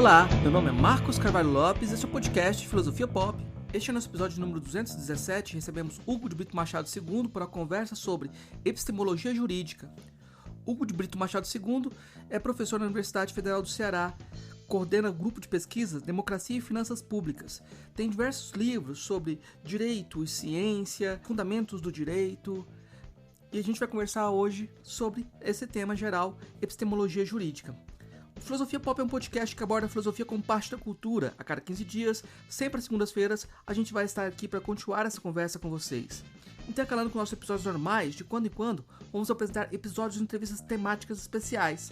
Olá, meu nome é Marcos Carvalho Lopes e este é o podcast Filosofia Pop. Este é o nosso episódio número 217 e recebemos Hugo de Brito Machado II para a conversa sobre epistemologia jurídica. Hugo de Brito Machado II é professor na Universidade Federal do Ceará, coordena o grupo de pesquisa Democracia e Finanças Públicas. Tem diversos livros sobre direito e ciência, fundamentos do direito. E a gente vai conversar hoje sobre esse tema geral, epistemologia jurídica. O Filosofia Pop é um podcast que aborda a filosofia como parte da cultura. A cada 15 dias, sempre às segundas-feiras, a gente vai estar aqui para continuar essa conversa com vocês. Intercalando com nossos episódios normais, de quando em quando, vamos apresentar episódios de entrevistas temáticas especiais.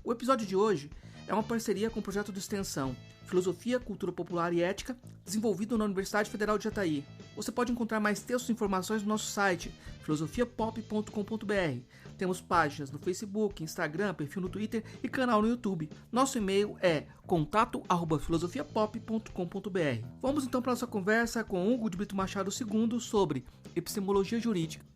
O episódio de hoje é uma parceria com o projeto de extensão Filosofia, Cultura Popular e Ética, desenvolvido na Universidade Federal de Jataí. Você pode encontrar mais textos e informações no nosso site, filosofiapop.com.br. Temos páginas no Facebook, Instagram, perfil no Twitter e canal no YouTube. Nosso e-mail é contato@filosofiapop.com.br. Vamos então para a nossa conversa com Hugo de Brito Machado II sobre epistemologia jurídica.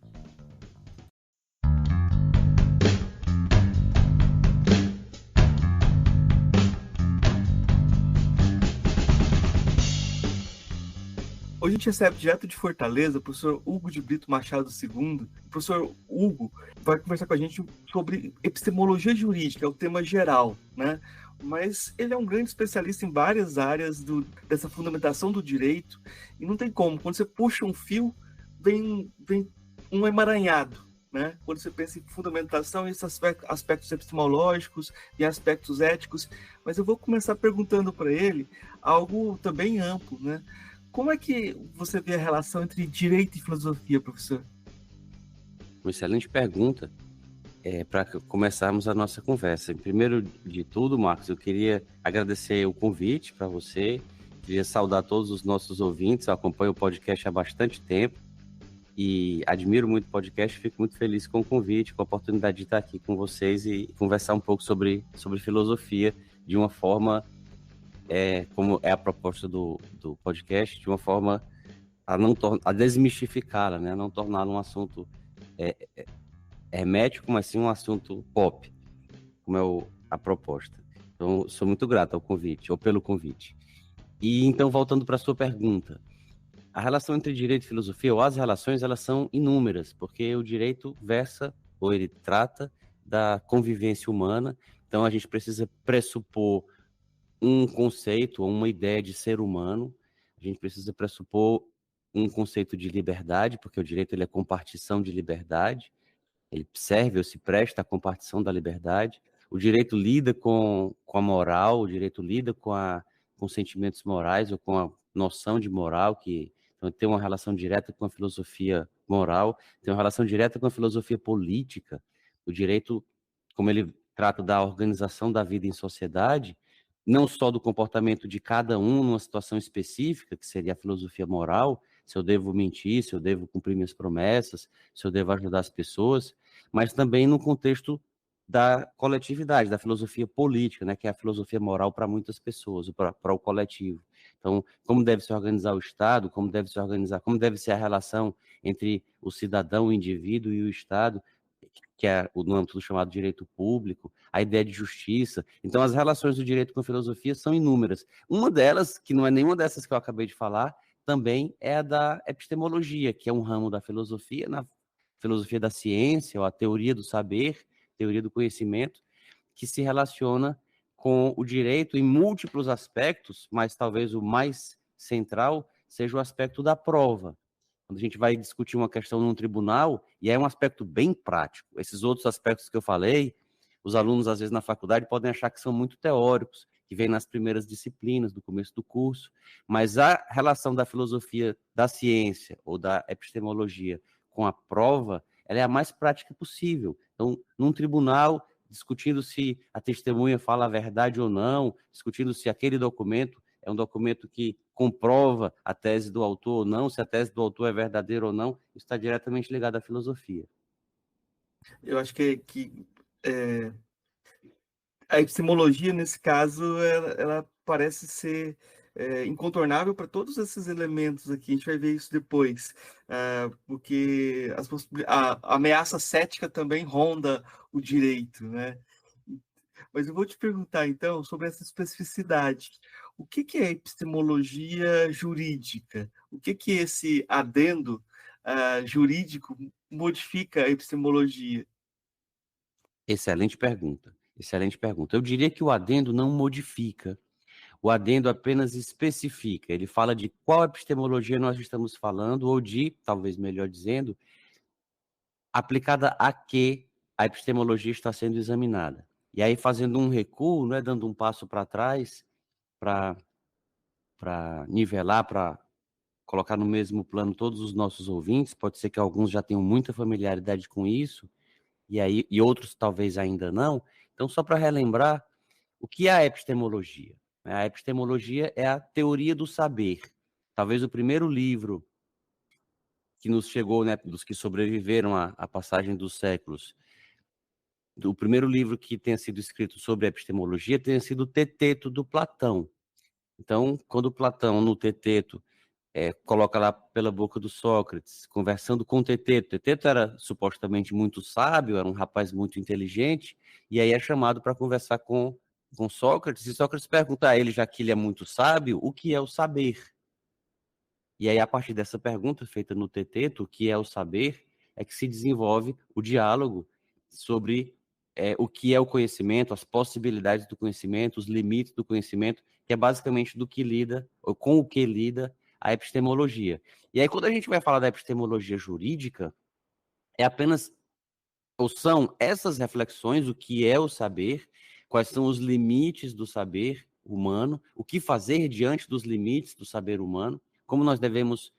Hoje a gente recebe direto de Fortaleza o professor Hugo de Brito Machado II. O professor Hugo vai conversar com a gente sobre epistemologia jurídica, é o tema geral, né? Mas ele é um grande especialista em várias áreas dessa fundamentação do direito, e não tem como, quando você puxa um fio, vem um emaranhado, né? Quando você pensa em fundamentação, esses aspectos epistemológicos e aspectos éticos. Mas eu vou começar perguntando para ele algo também amplo, né? Como é que você vê a relação entre direito e filosofia, professor? Uma excelente pergunta para começarmos a nossa conversa. Primeiro de tudo, Marcos, eu queria agradecer o convite para você, queria saudar todos os nossos ouvintes. Eu acompanho o podcast há bastante tempo e admiro muito o podcast, fico muito feliz com o convite, com a oportunidade de estar aqui com vocês e conversar um pouco sobre filosofia de uma forma... como é a proposta do podcast, de uma forma a desmistificá-la, né? A não torná-la um assunto hermético, mas sim um assunto pop, como é a proposta. Então, sou muito grato ao convite, ou pelo convite. E então, voltando para a sua pergunta, a relação entre direito e filosofia, ou as relações, elas são inúmeras, porque o direito versa, ou ele trata da convivência humana, então a gente precisa pressupor um conceito ou uma ideia de ser humano, a gente precisa pressupor um conceito de liberdade, porque o direito ele é compartição de liberdade, ele serve ou se presta à compartição da liberdade. O direito lida com a moral, o direito lida com sentimentos morais ou com a noção de moral, que então, tem uma relação direta com a filosofia moral, tem uma relação direta com a filosofia política. O direito, como ele trata da organização da vida em sociedade, não só do comportamento de cada um numa situação específica, que seria a filosofia moral, se eu devo mentir, se eu devo cumprir minhas promessas, se eu devo ajudar as pessoas, mas também no contexto da coletividade, da filosofia política, né, que é a filosofia moral para muitas pessoas, para o coletivo. Então, como deve se organizar o Estado, como deve ser a relação entre o cidadão, o indivíduo e o Estado, que é no âmbito do chamado direito público, a ideia de justiça. Então, as relações do direito com a filosofia são inúmeras. Uma delas, que não é nenhuma dessas que eu acabei de falar, também é a da epistemologia, que é um ramo da filosofia, na filosofia da ciência, ou a teoria do saber, teoria do conhecimento, que se relaciona com o direito em múltiplos aspectos, mas talvez o mais central seja o aspecto da prova. Quando a gente vai discutir uma questão num tribunal, e é um aspecto bem prático. Esses outros aspectos que eu falei, os alunos, às vezes, na faculdade, podem achar que são muito teóricos, que vêm nas primeiras disciplinas, do começo do curso, mas a relação da filosofia da ciência ou da epistemologia com a prova, ela é a mais prática possível. Então, num tribunal, discutindo se a testemunha fala a verdade ou não, discutindo se aquele documento é um documento que comprova a tese do autor ou não, se a tese do autor é verdadeira ou não, isso está diretamente ligado à filosofia. Eu acho que a epistemologia, nesse caso, ela parece ser incontornável para todos esses elementos aqui. A gente vai ver isso depois, porque a ameaça cética também ronda o direito, né? Mas eu vou te perguntar, então, sobre essa especificidade. O que é epistemologia jurídica? O que esse adendo jurídico modifica a epistemologia? Excelente pergunta. Excelente pergunta. Eu diria que o adendo não modifica. O adendo apenas especifica. Ele fala de qual epistemologia nós estamos falando, ou de, talvez melhor dizendo, aplicada a que a epistemologia está sendo examinada. E aí, fazendo um recuo, né, dando um passo para trás, para nivelar, para colocar no mesmo plano todos os nossos ouvintes, pode ser que alguns já tenham muita familiaridade com isso, e outros talvez ainda não. Então, só para relembrar, o que é a epistemologia? A epistemologia é a teoria do saber. Talvez o primeiro livro que nos chegou, né, dos que sobreviveram à passagem dos séculos, o primeiro livro que tenha sido escrito sobre epistemologia tenha sido o Teteto, do Platão. Então, quando Platão, no Teteto, coloca lá pela boca do Sócrates, conversando com o Teteto. Teteto era supostamente muito sábio, era um rapaz muito inteligente, e aí é chamado para conversar com Sócrates, e Sócrates pergunta a ele, já que ele é muito sábio, o que é o saber? E aí, a partir dessa pergunta feita no Teteto, o que é o saber, é que se desenvolve o diálogo sobre o que é o conhecimento, as possibilidades do conhecimento, os limites do conhecimento, que é basicamente do que lida, ou com o que lida a epistemologia. E aí, quando a gente vai falar da epistemologia jurídica, é apenas, ou são essas reflexões, o que é o saber, quais são os limites do saber humano, o que fazer diante dos limites do saber humano, como nós devemos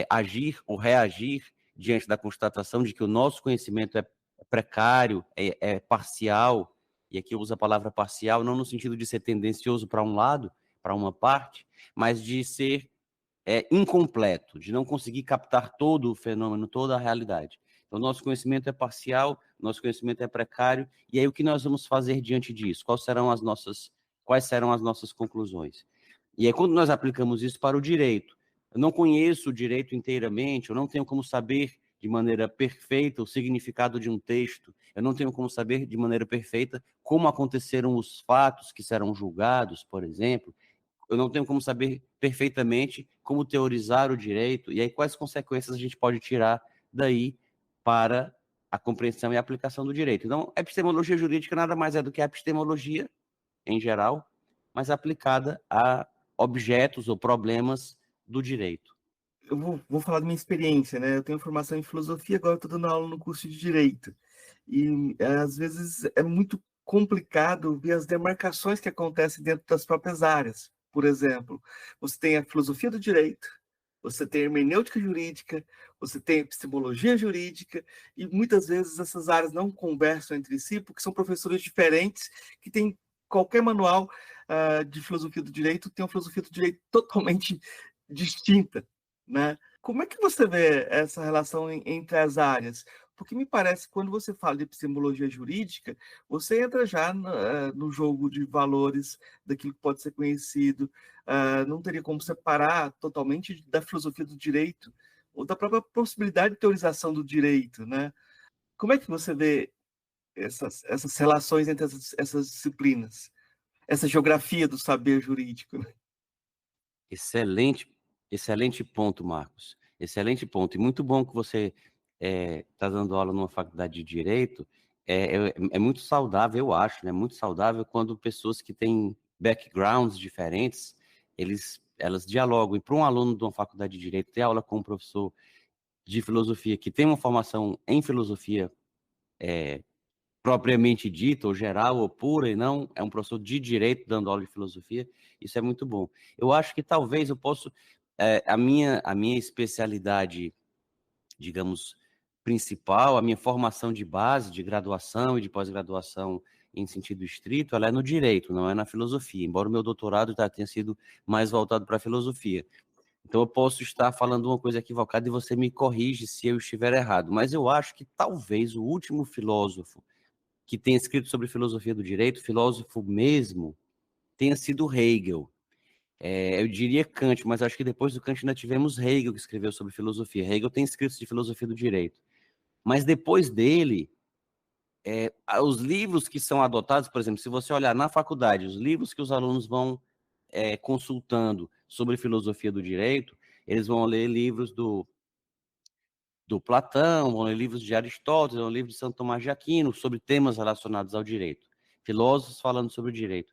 agir ou reagir diante da constatação de que o nosso conhecimento é precário, é parcial, e aqui eu uso a palavra parcial não no sentido de ser tendencioso para um lado, para uma parte, mas de ser incompleto, de não conseguir captar todo o fenômeno, toda a realidade. Então, nosso conhecimento é parcial, nosso conhecimento é precário, e aí o que nós vamos fazer diante disso? Quais serão as nossas conclusões? E aí, quando nós aplicamos isso para o direito, eu não conheço o direito inteiramente, eu não tenho como saber de maneira perfeita o significado de um texto, eu não tenho como saber de maneira perfeita como aconteceram os fatos que serão julgados, por exemplo, eu não tenho como saber perfeitamente como teorizar o direito, e aí quais consequências a gente pode tirar daí para a compreensão e aplicação do direito. Então, a epistemologia jurídica nada mais é do que a epistemologia, em geral, mas aplicada a objetos ou problemas do direito. Eu vou falar da minha experiência, né? Eu tenho formação em filosofia, agora estou dando aula no curso de Direito. E às vezes é muito complicado ver as demarcações que acontecem dentro das próprias áreas. Por exemplo, você tem a filosofia do direito, você tem a hermenêutica jurídica, você tem a epistemologia jurídica, e muitas vezes essas áreas não conversam entre si, porque são professores diferentes que têm qualquer manual de filosofia do direito, tem uma filosofia do direito totalmente distinta, né? Como é que você vê essa relação entre as áreas? Porque me parece que quando você fala de epistemologia jurídica, você entra já no jogo de valores daquilo que pode ser conhecido, não teria como separar totalmente da filosofia do direito ou da própria possibilidade de teorização do direito, né? Como é que você vê essas relações entre essas disciplinas? Essa geografia do saber jurídico, né? Excelente ponto, Marcos. Excelente ponto. E muito bom que você está dando aula numa faculdade de Direito. É muito saudável, eu acho, né? Muito saudável quando pessoas que têm backgrounds diferentes, elas dialogam. E para um aluno de uma faculdade de Direito ter aula com um professor de filosofia que tem uma formação em filosofia propriamente dita, ou geral, ou pura, e não é um professor de direito dando aula de filosofia, isso é muito bom. Eu acho que talvez eu possa, a minha especialidade, digamos, principal, a minha formação de base, de graduação e de pós-graduação em sentido estrito, ela é no direito, não é na filosofia, embora o meu doutorado tenha sido mais voltado para a filosofia. Então eu posso estar falando uma coisa equivocada e você me corrige se eu estiver errado, mas eu acho que talvez o último filósofo que tenha escrito sobre filosofia do direito, filósofo mesmo, tenha sido Hegel. Eu diria Kant, mas acho que depois do Kant ainda tivemos Hegel, que escreveu sobre filosofia. Hegel tem escritos de filosofia do direito. Mas depois dele, os livros que são adotados, por exemplo, se você olhar na faculdade, os livros que os alunos vão consultando sobre filosofia do direito, eles vão ler livros do Platão, vão ler livros de Aristóteles, vão ler livros de Santo Tomás de Aquino, sobre temas relacionados ao direito. Filósofos falando sobre o direito.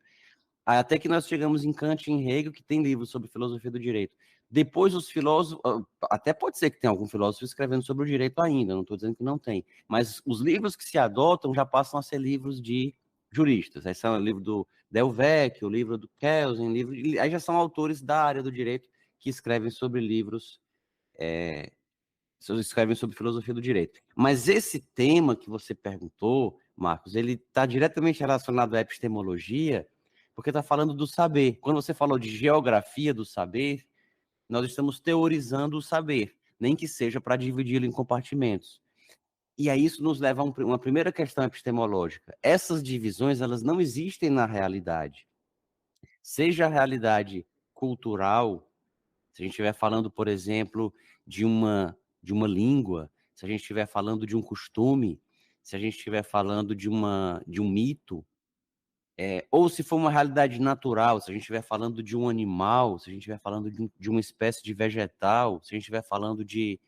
Até que nós chegamos em Kant e em Hegel, que tem livros sobre filosofia do direito. Depois os filósofos, até pode ser que tenha algum filósofo escrevendo sobre o direito ainda, não estou dizendo que não tem, mas os livros que se adotam já passam a ser livros de juristas. Aí são o livro do Del Vecchio, o livro do Kelsen, aí já são autores da área do direito que escrevem sobre livros, escrevem sobre filosofia do direito. Mas esse tema que você perguntou, Marcos, ele está diretamente relacionado à epistemologia, porque está falando do saber. Quando você falou de geografia do saber, nós estamos teorizando o saber, nem que seja para dividi-lo em compartimentos. E aí isso nos leva a uma primeira questão epistemológica. Essas divisões, elas não existem na realidade. Seja a realidade cultural, se a gente estiver falando, por exemplo, de uma língua, se a gente estiver falando de um costume, se a gente estiver falando de um mito, ou se for uma realidade natural, se a gente estiver falando de um animal, se a gente estiver falando de uma espécie de vegetal, se a gente estiver falando de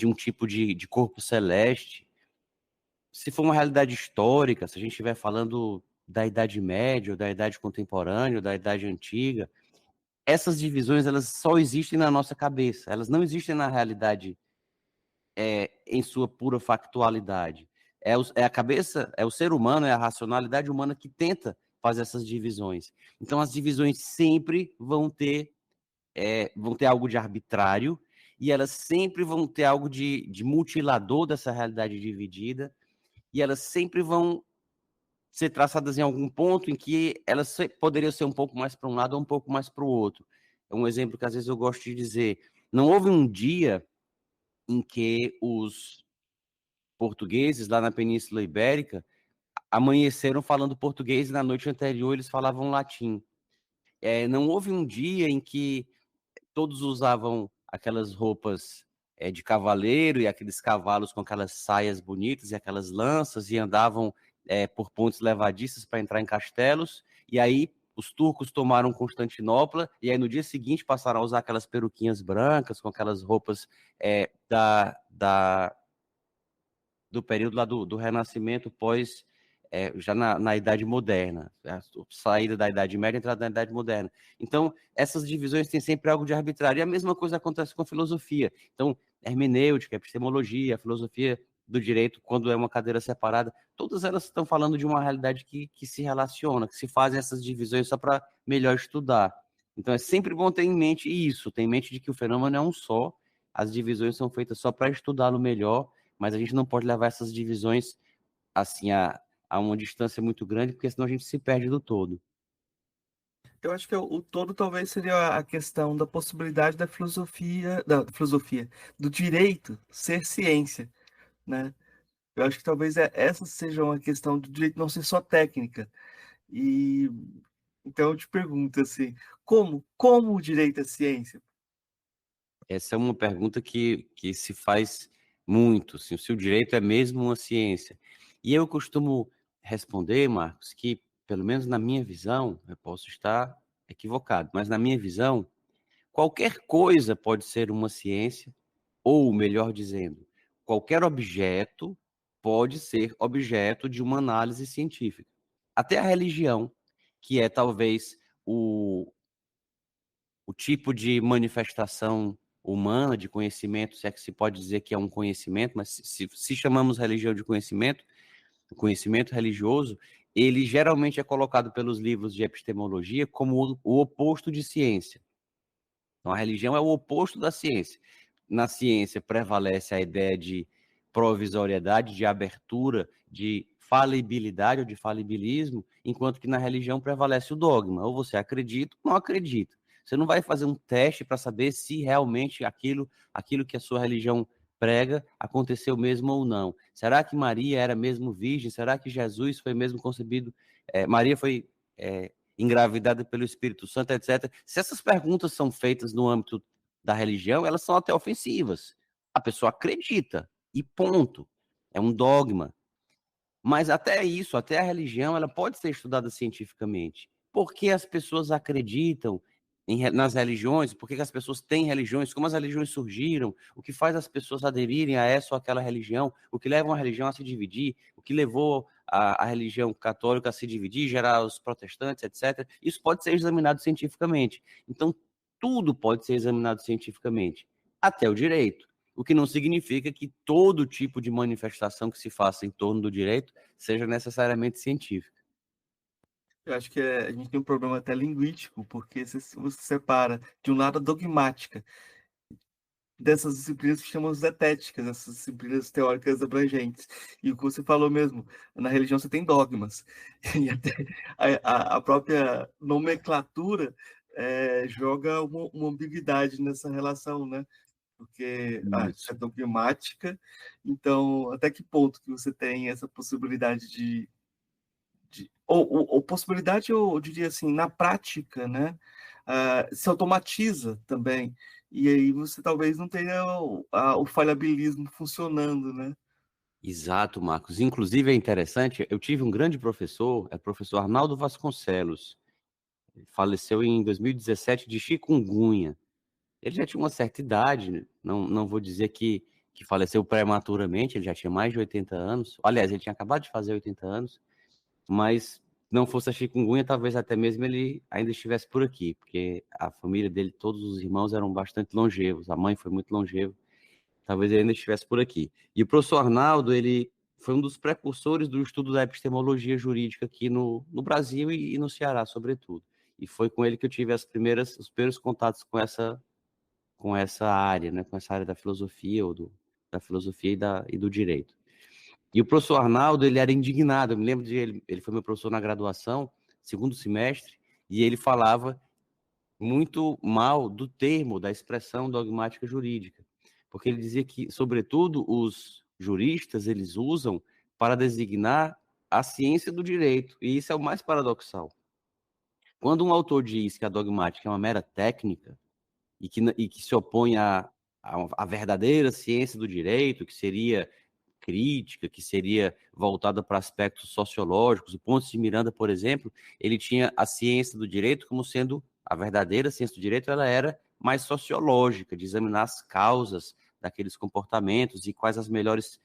um tipo de corpo celeste, se for uma realidade histórica, se a gente estiver falando da Idade Média, ou da Idade Contemporânea, ou da Idade Antiga, essas divisões elas só existem na nossa cabeça, elas não existem na realidade em sua pura factualidade. É a cabeça, é o ser humano, é a racionalidade humana que tenta fazer essas divisões. Então, as divisões sempre vão ter algo de arbitrário e elas sempre vão ter algo de mutilador dessa realidade dividida e elas sempre vão ser traçadas em algum ponto em que elas poderiam ser um pouco mais para um lado ou um pouco mais para o outro. É um exemplo que às vezes eu gosto de dizer. Não houve um dia em que os portugueses lá na Península Ibérica amanheceram falando português e na noite anterior eles falavam latim. Não houve um dia em que todos usavam aquelas roupas de cavaleiro e aqueles cavalos com aquelas saias bonitas e aquelas lanças e andavam por pontes levadiças para entrar em castelos, e aí os turcos tomaram Constantinopla, e aí no dia seguinte passaram a usar aquelas peruquinhas brancas com aquelas roupas do período lá do Renascimento pós, já na Idade Moderna, a saída da Idade Média e entrada na Idade Moderna. Então, essas divisões têm sempre algo de arbitrário, e a mesma coisa acontece com a filosofia. Então, hermenêutica, epistemologia, filosofia do direito, quando é uma cadeira separada, todas elas estão falando de uma realidade que se relaciona, que se fazem essas divisões só para melhor estudar. Então, é sempre bom ter em mente isso, ter em mente de que o fenômeno é um só, as divisões são feitas só para estudá-lo melhor, mas a gente não pode levar essas divisões assim a uma distância muito grande, porque senão a gente se perde do todo. Eu acho que o todo talvez seria a questão da possibilidade da filosofia, do direito ser ciência, né? Eu acho que talvez essa seja uma questão do direito não ser só técnica. E então eu te pergunto assim, como o direito é ciência? Essa é uma pergunta que se faz muito, assim, se o direito é mesmo uma ciência. E eu costumo responder, Marcos, que, pelo menos na minha visão, eu posso estar equivocado, mas na minha visão, qualquer coisa pode ser uma ciência, ou, melhor dizendo, qualquer objeto pode ser objeto de uma análise científica. Até a religião, que é talvez o tipo de manifestação humana, de conhecimento, se é que se pode dizer que é um conhecimento, mas se chamamos religião de conhecimento, o conhecimento religioso, ele geralmente é colocado pelos livros de epistemologia como o oposto de ciência. Então, a religião é o oposto da ciência. Na ciência prevalece a ideia de provisoriedade, de abertura, de falibilidade ou de falibilismo, enquanto que na religião prevalece o dogma. Ou você acredita ou não acredita. Você não vai fazer um teste para saber se realmente aquilo que a sua religião prega aconteceu mesmo ou não. Será que Maria era mesmo virgem? Será que Jesus foi mesmo concebido? Maria foi engravidada pelo Espírito Santo, etc. Se essas perguntas são feitas no âmbito da religião, elas são até ofensivas. A pessoa acredita, e ponto. É um dogma. Mas até isso, até a religião, ela pode ser estudada cientificamente. Por que as pessoas acreditam nas religiões? Por que as pessoas têm religiões? Como as religiões surgiram? O que faz as pessoas aderirem a essa ou aquela religião? O que leva uma religião a se dividir? O que levou a religião católica a se dividir, gerar os protestantes, etc. Isso pode ser examinado cientificamente. Então, tudo pode ser examinado cientificamente, até o direito. O que não significa que todo tipo de manifestação que se faça em torno do direito seja necessariamente científica. Eu acho que a gente tem um problema até linguístico, porque você separa, de um lado, a dogmática, dessas disciplinas que chamamos zetéticas, essas disciplinas teóricas abrangentes. E o que você falou mesmo, na religião você tem dogmas, e até a própria nomenclatura joga uma ambiguidade nessa relação, né? Porque isso é dogmática, então até que ponto que você tem essa possibilidade ou possibilidade, eu diria assim, na prática, né? Se automatiza também, e aí você talvez não tenha o falhabilismo funcionando, né? Exato, Marcos. Inclusive é interessante, eu tive um grande professor, é o professor Arnaldo Vasconcelos. Ele faleceu em 2017 de chikungunya. Ele já tinha uma certa idade, né? Não vou dizer que faleceu prematuramente, ele já tinha mais de 80 anos. Aliás, ele tinha acabado de fazer 80 anos, mas não fosse a chikungunya, talvez até mesmo ele ainda estivesse por aqui, porque a família dele, todos os irmãos eram bastante longevos, a mãe foi muito longeva, talvez ele ainda estivesse por aqui. E o professor Arnaldo, ele foi um dos precursores do estudo da epistemologia jurídica aqui no Brasil e no Ceará, sobretudo. E foi com ele que eu tive os primeiros contatos com essa área, né, com essa área da filosofia, da filosofia e do direito. E o professor Arnaldo, ele era indignado, eu me lembro de ele foi meu professor na graduação, segundo semestre, e ele falava muito mal do termo, da expressão dogmática jurídica, porque ele dizia que, sobretudo, os juristas, eles usam para designar a ciência do direito, e isso é o mais paradoxal. Quando um autor diz que a dogmática é uma mera técnica, e que se opõe à verdadeira ciência do direito, que seria crítica, que seria voltada para aspectos sociológicos. O Ponce de Miranda, por exemplo, ele tinha a ciência do direito como sendo a verdadeira ciência do direito, ela era mais sociológica, de examinar as causas daqueles comportamentos e quais as melhores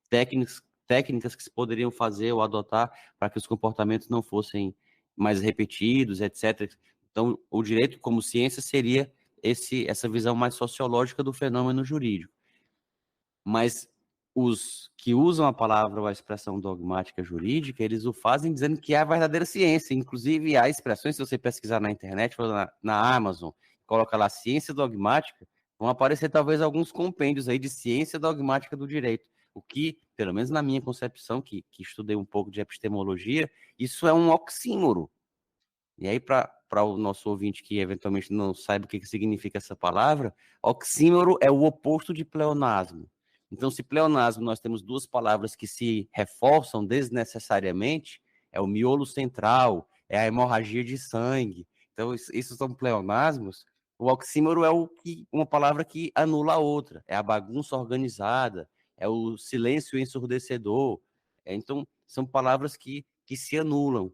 técnicas que se poderiam fazer ou adotar para que os comportamentos não fossem mais repetidos, etc. Então, o direito como ciência seria essa visão mais sociológica do fenômeno jurídico. Mas os que usam a palavra ou a expressão dogmática jurídica, eles o fazem dizendo que é a verdadeira ciência. Inclusive, há expressões, se você pesquisar na internet, na Amazon, coloca lá ciência dogmática, vão aparecer talvez alguns compêndios aí de ciência dogmática do direito. O que, pelo menos na minha concepção, que estudei um pouco de epistemologia, isso é um oxímoro. E aí, para o nosso ouvinte que eventualmente não saiba o que significa essa palavra, oxímoro é o oposto de pleonasmo. Então, se pleonasmo nós temos duas palavras que se reforçam desnecessariamente, é o miolo central, é a hemorragia de sangue. Então, isso são pleonasmos. O oxímoro é uma palavra que anula a outra, é a bagunça organizada, é o silêncio ensurdecedor. Então, são palavras que se anulam.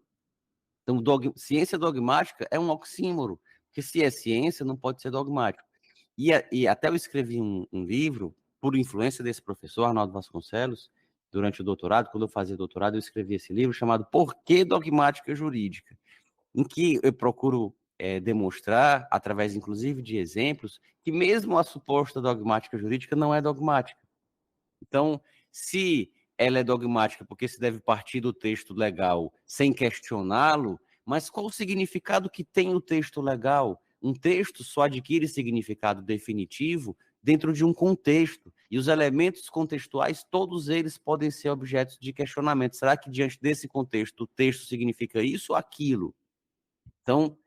Então, ciência dogmática é um oxímoro, porque se é ciência, não pode ser dogmático. E até eu escrevi um livro, por influência desse professor, Arnaldo Vasconcelos, durante o doutorado, quando eu fazia doutorado, eu escrevi esse livro chamado Por que Dogmática Jurídica?, em que eu procuro demonstrar, através inclusive de exemplos, que mesmo a suposta dogmática jurídica não é dogmática. Então, se ela é dogmática porque se deve partir do texto legal sem questioná-lo, mas qual o significado que tem o texto legal? Um texto só adquire significado definitivo dentro de um contexto, e os elementos contextuais, todos eles podem ser objetos de questionamento. Será que diante desse contexto o texto significa isso ou aquilo? Então,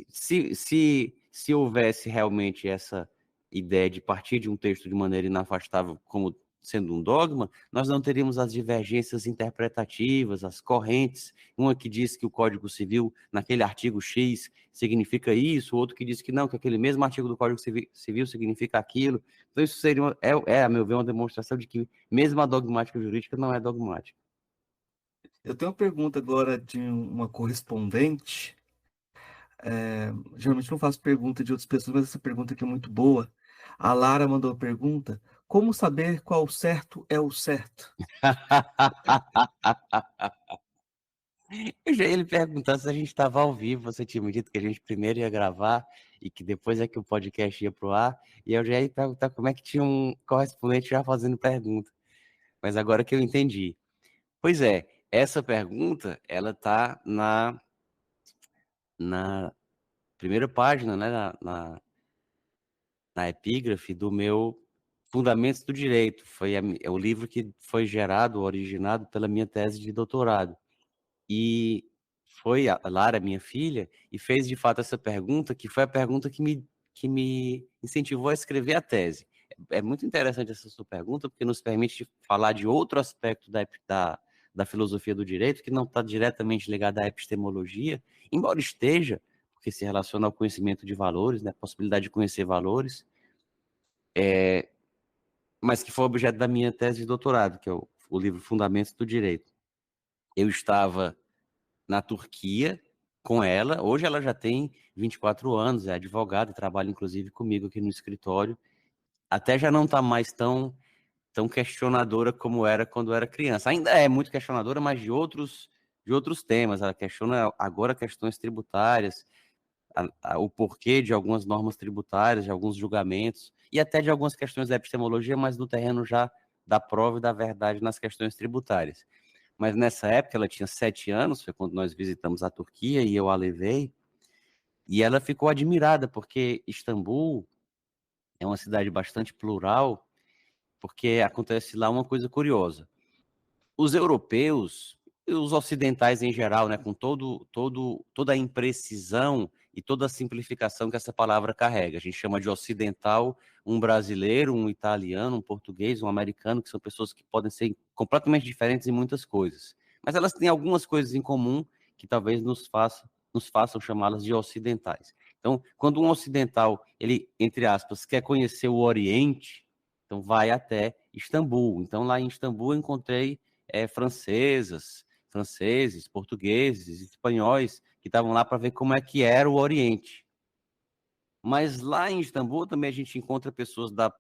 se houvesse realmente essa ideia de partir de um texto de maneira inafastável como sendo um dogma, nós não teríamos as divergências interpretativas, as correntes, uma que diz que o Código Civil, naquele artigo X, significa isso, outro que diz que não, que aquele mesmo artigo do Código Civil significa aquilo. Então isso seria, a meu ver, uma demonstração de que mesmo a dogmática jurídica não é dogmática. Eu tenho uma pergunta agora de uma correspondente. Geralmente não faço pergunta de outras pessoas, mas essa pergunta aqui é muito boa. A Lara mandou a pergunta: como saber qual certo é o certo? Eu já ia lhe perguntar se a gente estava ao vivo, você tinha me dito que a gente primeiro ia gravar e que depois é que o podcast ia pro ar, e eu já ia perguntar como é que tinha um correspondente já fazendo pergunta. Mas agora que eu entendi. Pois é, essa pergunta, ela tá na primeira página, né, na epígrafe do meu Fundamentos do Direito. É o livro que foi gerado, originado pela minha tese de doutorado. E foi a Lara, minha filha, e fez de fato essa pergunta, que foi a pergunta que me incentivou a escrever a tese. É muito interessante essa sua pergunta, porque nos permite falar de outro aspecto da filosofia do direito, que não está diretamente ligado à epistemologia, embora esteja, porque se relaciona ao conhecimento de valores, né, a possibilidade de conhecer valores, mas que foi objeto da minha tese de doutorado, que é o livro Fundamentos do Direito. Eu estava na Turquia com ela. Hoje ela já tem 24 anos, é advogada, trabalha inclusive comigo aqui no escritório. Até já não está mais tão questionadora como era quando era criança. Ainda é muito questionadora, mas de outros temas. Ela questiona agora questões tributárias, o porquê de algumas normas tributárias, de alguns julgamentos, e até de algumas questões da epistemologia, mas no terreno já da prova e da verdade nas questões tributárias. Mas nessa época ela tinha 7 anos, foi quando nós visitamos a Turquia e eu a levei, e ela ficou admirada, porque Istambul é uma cidade bastante plural, porque acontece lá uma coisa curiosa. Os europeus, os ocidentais em geral, né, com toda a imprecisão e toda a simplificação que essa palavra carrega. A gente chama de ocidental um brasileiro, um italiano, um português, um americano, que são pessoas que podem ser completamente diferentes em muitas coisas. Mas elas têm algumas coisas em comum que talvez nos façam chamá-las de ocidentais. Então, quando um ocidental, ele, entre aspas, quer conhecer o Oriente, então vai até Istambul. Então, lá em Istambul eu encontrei franceses, portugueses, espanhóis, que estavam lá para ver como é que era o Oriente. Mas lá em Istambul também a gente encontra pessoas da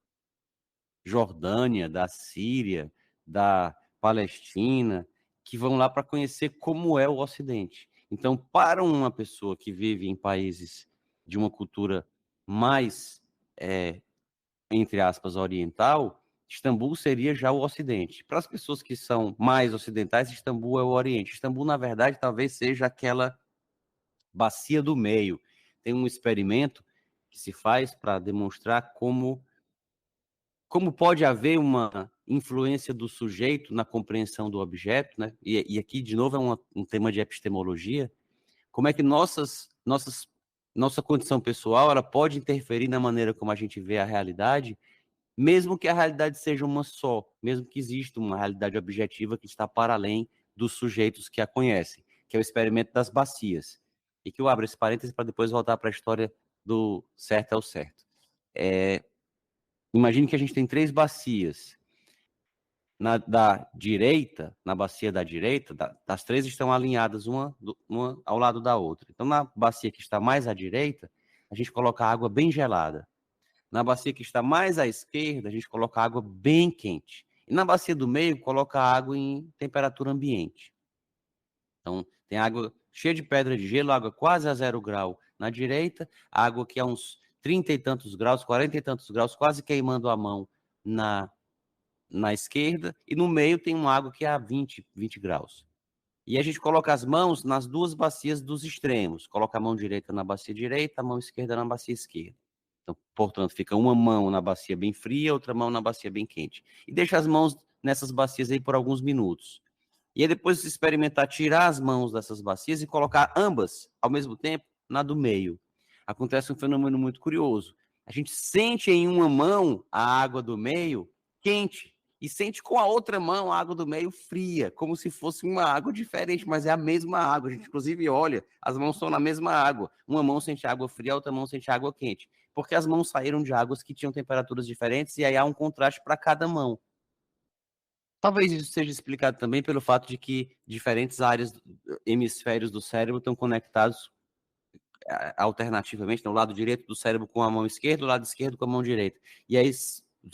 Jordânia, da Síria, da Palestina, que vão lá para conhecer como é o Ocidente. Então, para uma pessoa que vive em países de uma cultura mais, entre aspas, oriental, Istambul seria já o Ocidente. Para as pessoas que são mais ocidentais, Istambul é o Oriente. Istambul, na verdade, talvez seja aquela bacia do meio. Tem um experimento que se faz para demonstrar como pode haver uma influência do sujeito na compreensão do objeto, né? E aqui, de novo, é um tema de epistemologia. Como é que nossa condição pessoal ela pode interferir na maneira como a gente vê a realidade, mesmo que a realidade seja uma só, mesmo que exista uma realidade objetiva que está para além dos sujeitos que a conhecem, que é o experimento das bacias. E que eu abro esse parênteses para depois voltar para a história do certo é o certo. Imagine que a gente tem 3 bacias. Na bacia da direita, as 3 estão alinhadas uma ao lado da outra. Então, na bacia que está mais à direita, a gente coloca água bem gelada. Na bacia que está mais à esquerda, a gente coloca água bem quente. E na bacia do meio, coloca água em temperatura ambiente. Então, tem água cheia de pedra de gelo, água quase a 0 grau na direita, água que é uns 30 e tantos graus, 40 e tantos graus, quase queimando a mão na esquerda, e no meio tem uma água que é a 20 graus. E a gente coloca as mãos nas 2 bacias dos extremos. Coloca a mão direita na bacia direita, a mão esquerda na bacia esquerda. Então, portanto, fica uma mão na bacia bem fria, outra mão na bacia bem quente. E deixa as mãos nessas bacias aí por alguns minutos. E aí depois de experimentar tirar as mãos dessas bacias e colocar ambas ao mesmo tempo na do meio. Acontece um fenômeno muito curioso. A gente sente em uma mão a água do meio quente e sente com a outra mão a água do meio fria, como se fosse uma água diferente, mas é a mesma água. A gente, inclusive, olha, as mãos estão na mesma água. Uma mão sente água fria, a outra mão sente água quente. Porque as mãos saíram de águas que tinham temperaturas diferentes e aí há um contraste para cada mão. Talvez isso seja explicado também pelo fato de que diferentes áreas, hemisférios do cérebro estão conectados alternativamente, no lado direito do cérebro com a mão esquerda, o lado esquerdo com a mão direita. E aí,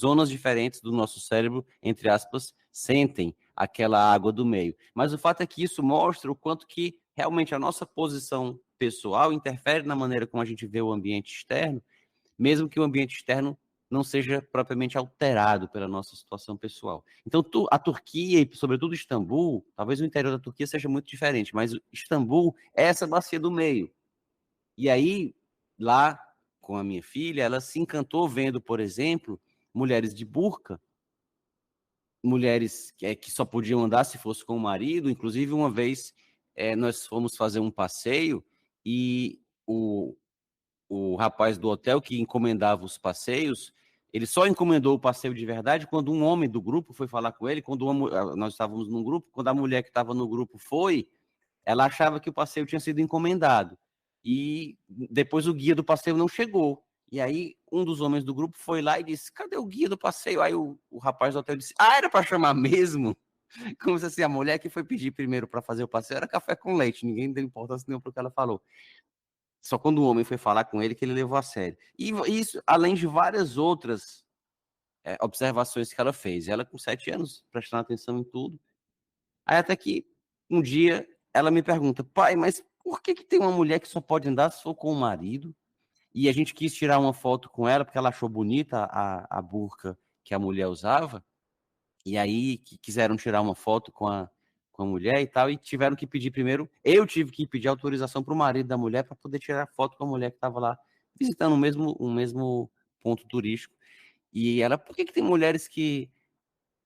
zonas diferentes do nosso cérebro, entre aspas, sentem aquela água do meio. Mas o fato é que isso mostra o quanto que realmente a nossa posição pessoal interfere na maneira como a gente vê o ambiente externo, mesmo que o ambiente externo não seja propriamente alterado pela nossa situação pessoal. Então, a Turquia, e sobretudo Istambul, talvez o interior da Turquia seja muito diferente, mas Istambul é essa bacia do meio. E aí, lá com a minha filha, ela se encantou vendo, por exemplo, mulheres de burca, mulheres que só podiam andar se fosse com o marido. Inclusive, uma vez nós fomos fazer um passeio e o rapaz do hotel que encomendava os passeios, ele só encomendou o passeio de verdade quando um homem do grupo foi falar com ele, nós estávamos num grupo, quando a mulher que estava no grupo foi, ela achava que o passeio tinha sido encomendado. E depois o guia do passeio não chegou. E aí um dos homens do grupo foi lá e disse, cadê o guia do passeio? Aí o rapaz do hotel disse, era para chamar mesmo? Como se assim, a mulher que foi pedir primeiro para fazer o passeio era café com leite, ninguém deu importância nenhuma para o que ela falou. Só quando o homem foi falar com ele que ele levou a sério. E isso, além de várias outras observações que ela fez. Ela com 7 anos, prestando atenção em tudo. Aí até que um dia ela me pergunta, pai, mas por que tem uma mulher que só pode andar se for com o marido? E a gente quis tirar uma foto com ela, porque ela achou bonita a burca que a mulher usava. E aí quiseram tirar uma foto com a mulher e tal, e tiveram que pedir primeiro. Eu tive que pedir autorização para o marido da mulher para poder tirar foto com a mulher que estava lá visitando o mesmo ponto turístico. E ela, por que tem mulheres que,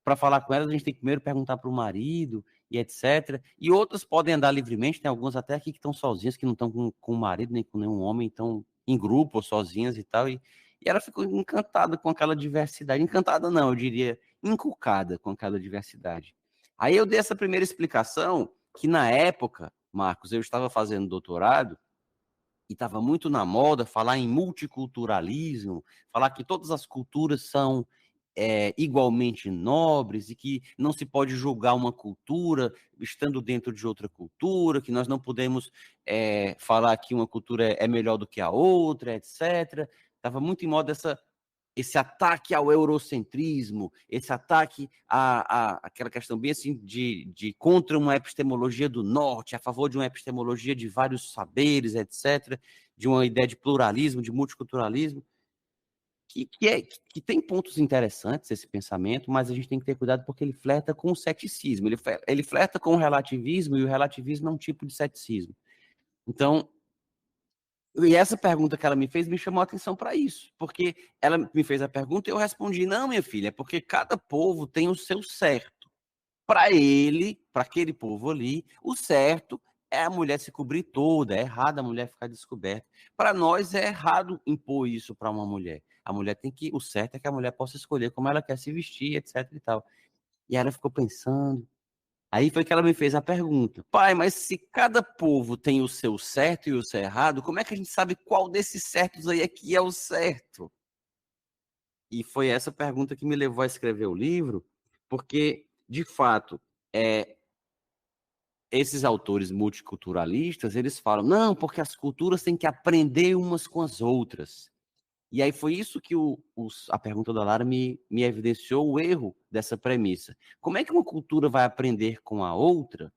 para falar com elas, a gente tem que primeiro perguntar para o marido e etc. E outras podem andar livremente, tem algumas até aqui que estão sozinhas, que não estão com o marido nem com nenhum homem, estão em grupo ou sozinhas e tal. E ela ficou encantada com aquela diversidade. Encantada não, eu diria encucada com aquela diversidade. Aí eu dei essa primeira explicação, que na época, Marcos, eu estava fazendo doutorado, e estava muito na moda falar em multiculturalismo, falar que todas as culturas são igualmente nobres e que não se pode julgar uma cultura estando dentro de outra cultura, que nós não podemos falar que uma cultura é melhor do que a outra, etc. Estava muito em moda esse ataque ao eurocentrismo, esse ataque àquela questão bem assim de contra uma epistemologia do norte, a favor de uma epistemologia de vários saberes, etc., de uma ideia de pluralismo, de multiculturalismo, que tem pontos interessantes esse pensamento, mas a gente tem que ter cuidado porque ele flerta com o ceticismo, ele flerta com o relativismo, e o relativismo é um tipo de ceticismo. Então, e essa pergunta que ela me fez me chamou a atenção para isso, porque ela me fez a pergunta e eu respondi, não, minha filha, é porque cada povo tem o seu certo. Para ele, para aquele povo ali, o certo é a mulher se cobrir toda, é errado a mulher ficar descoberta. Para nós é errado impor isso para uma mulher. A mulher tem que, o certo é que a mulher possa escolher como ela quer se vestir, etc e tal. E ela ficou pensando. Aí foi que ela me fez a pergunta, pai, mas se cada povo tem o seu certo e o seu errado, como é que a gente sabe qual desses certos aí é que é o certo? E foi essa pergunta que me levou a escrever o livro, porque, de fato, esses autores multiculturalistas, eles falam, não, porque as culturas têm que aprender umas com as outras. E aí foi isso que a pergunta da Lara me evidenciou o erro dessa premissa. Como é que uma cultura vai aprender com a outra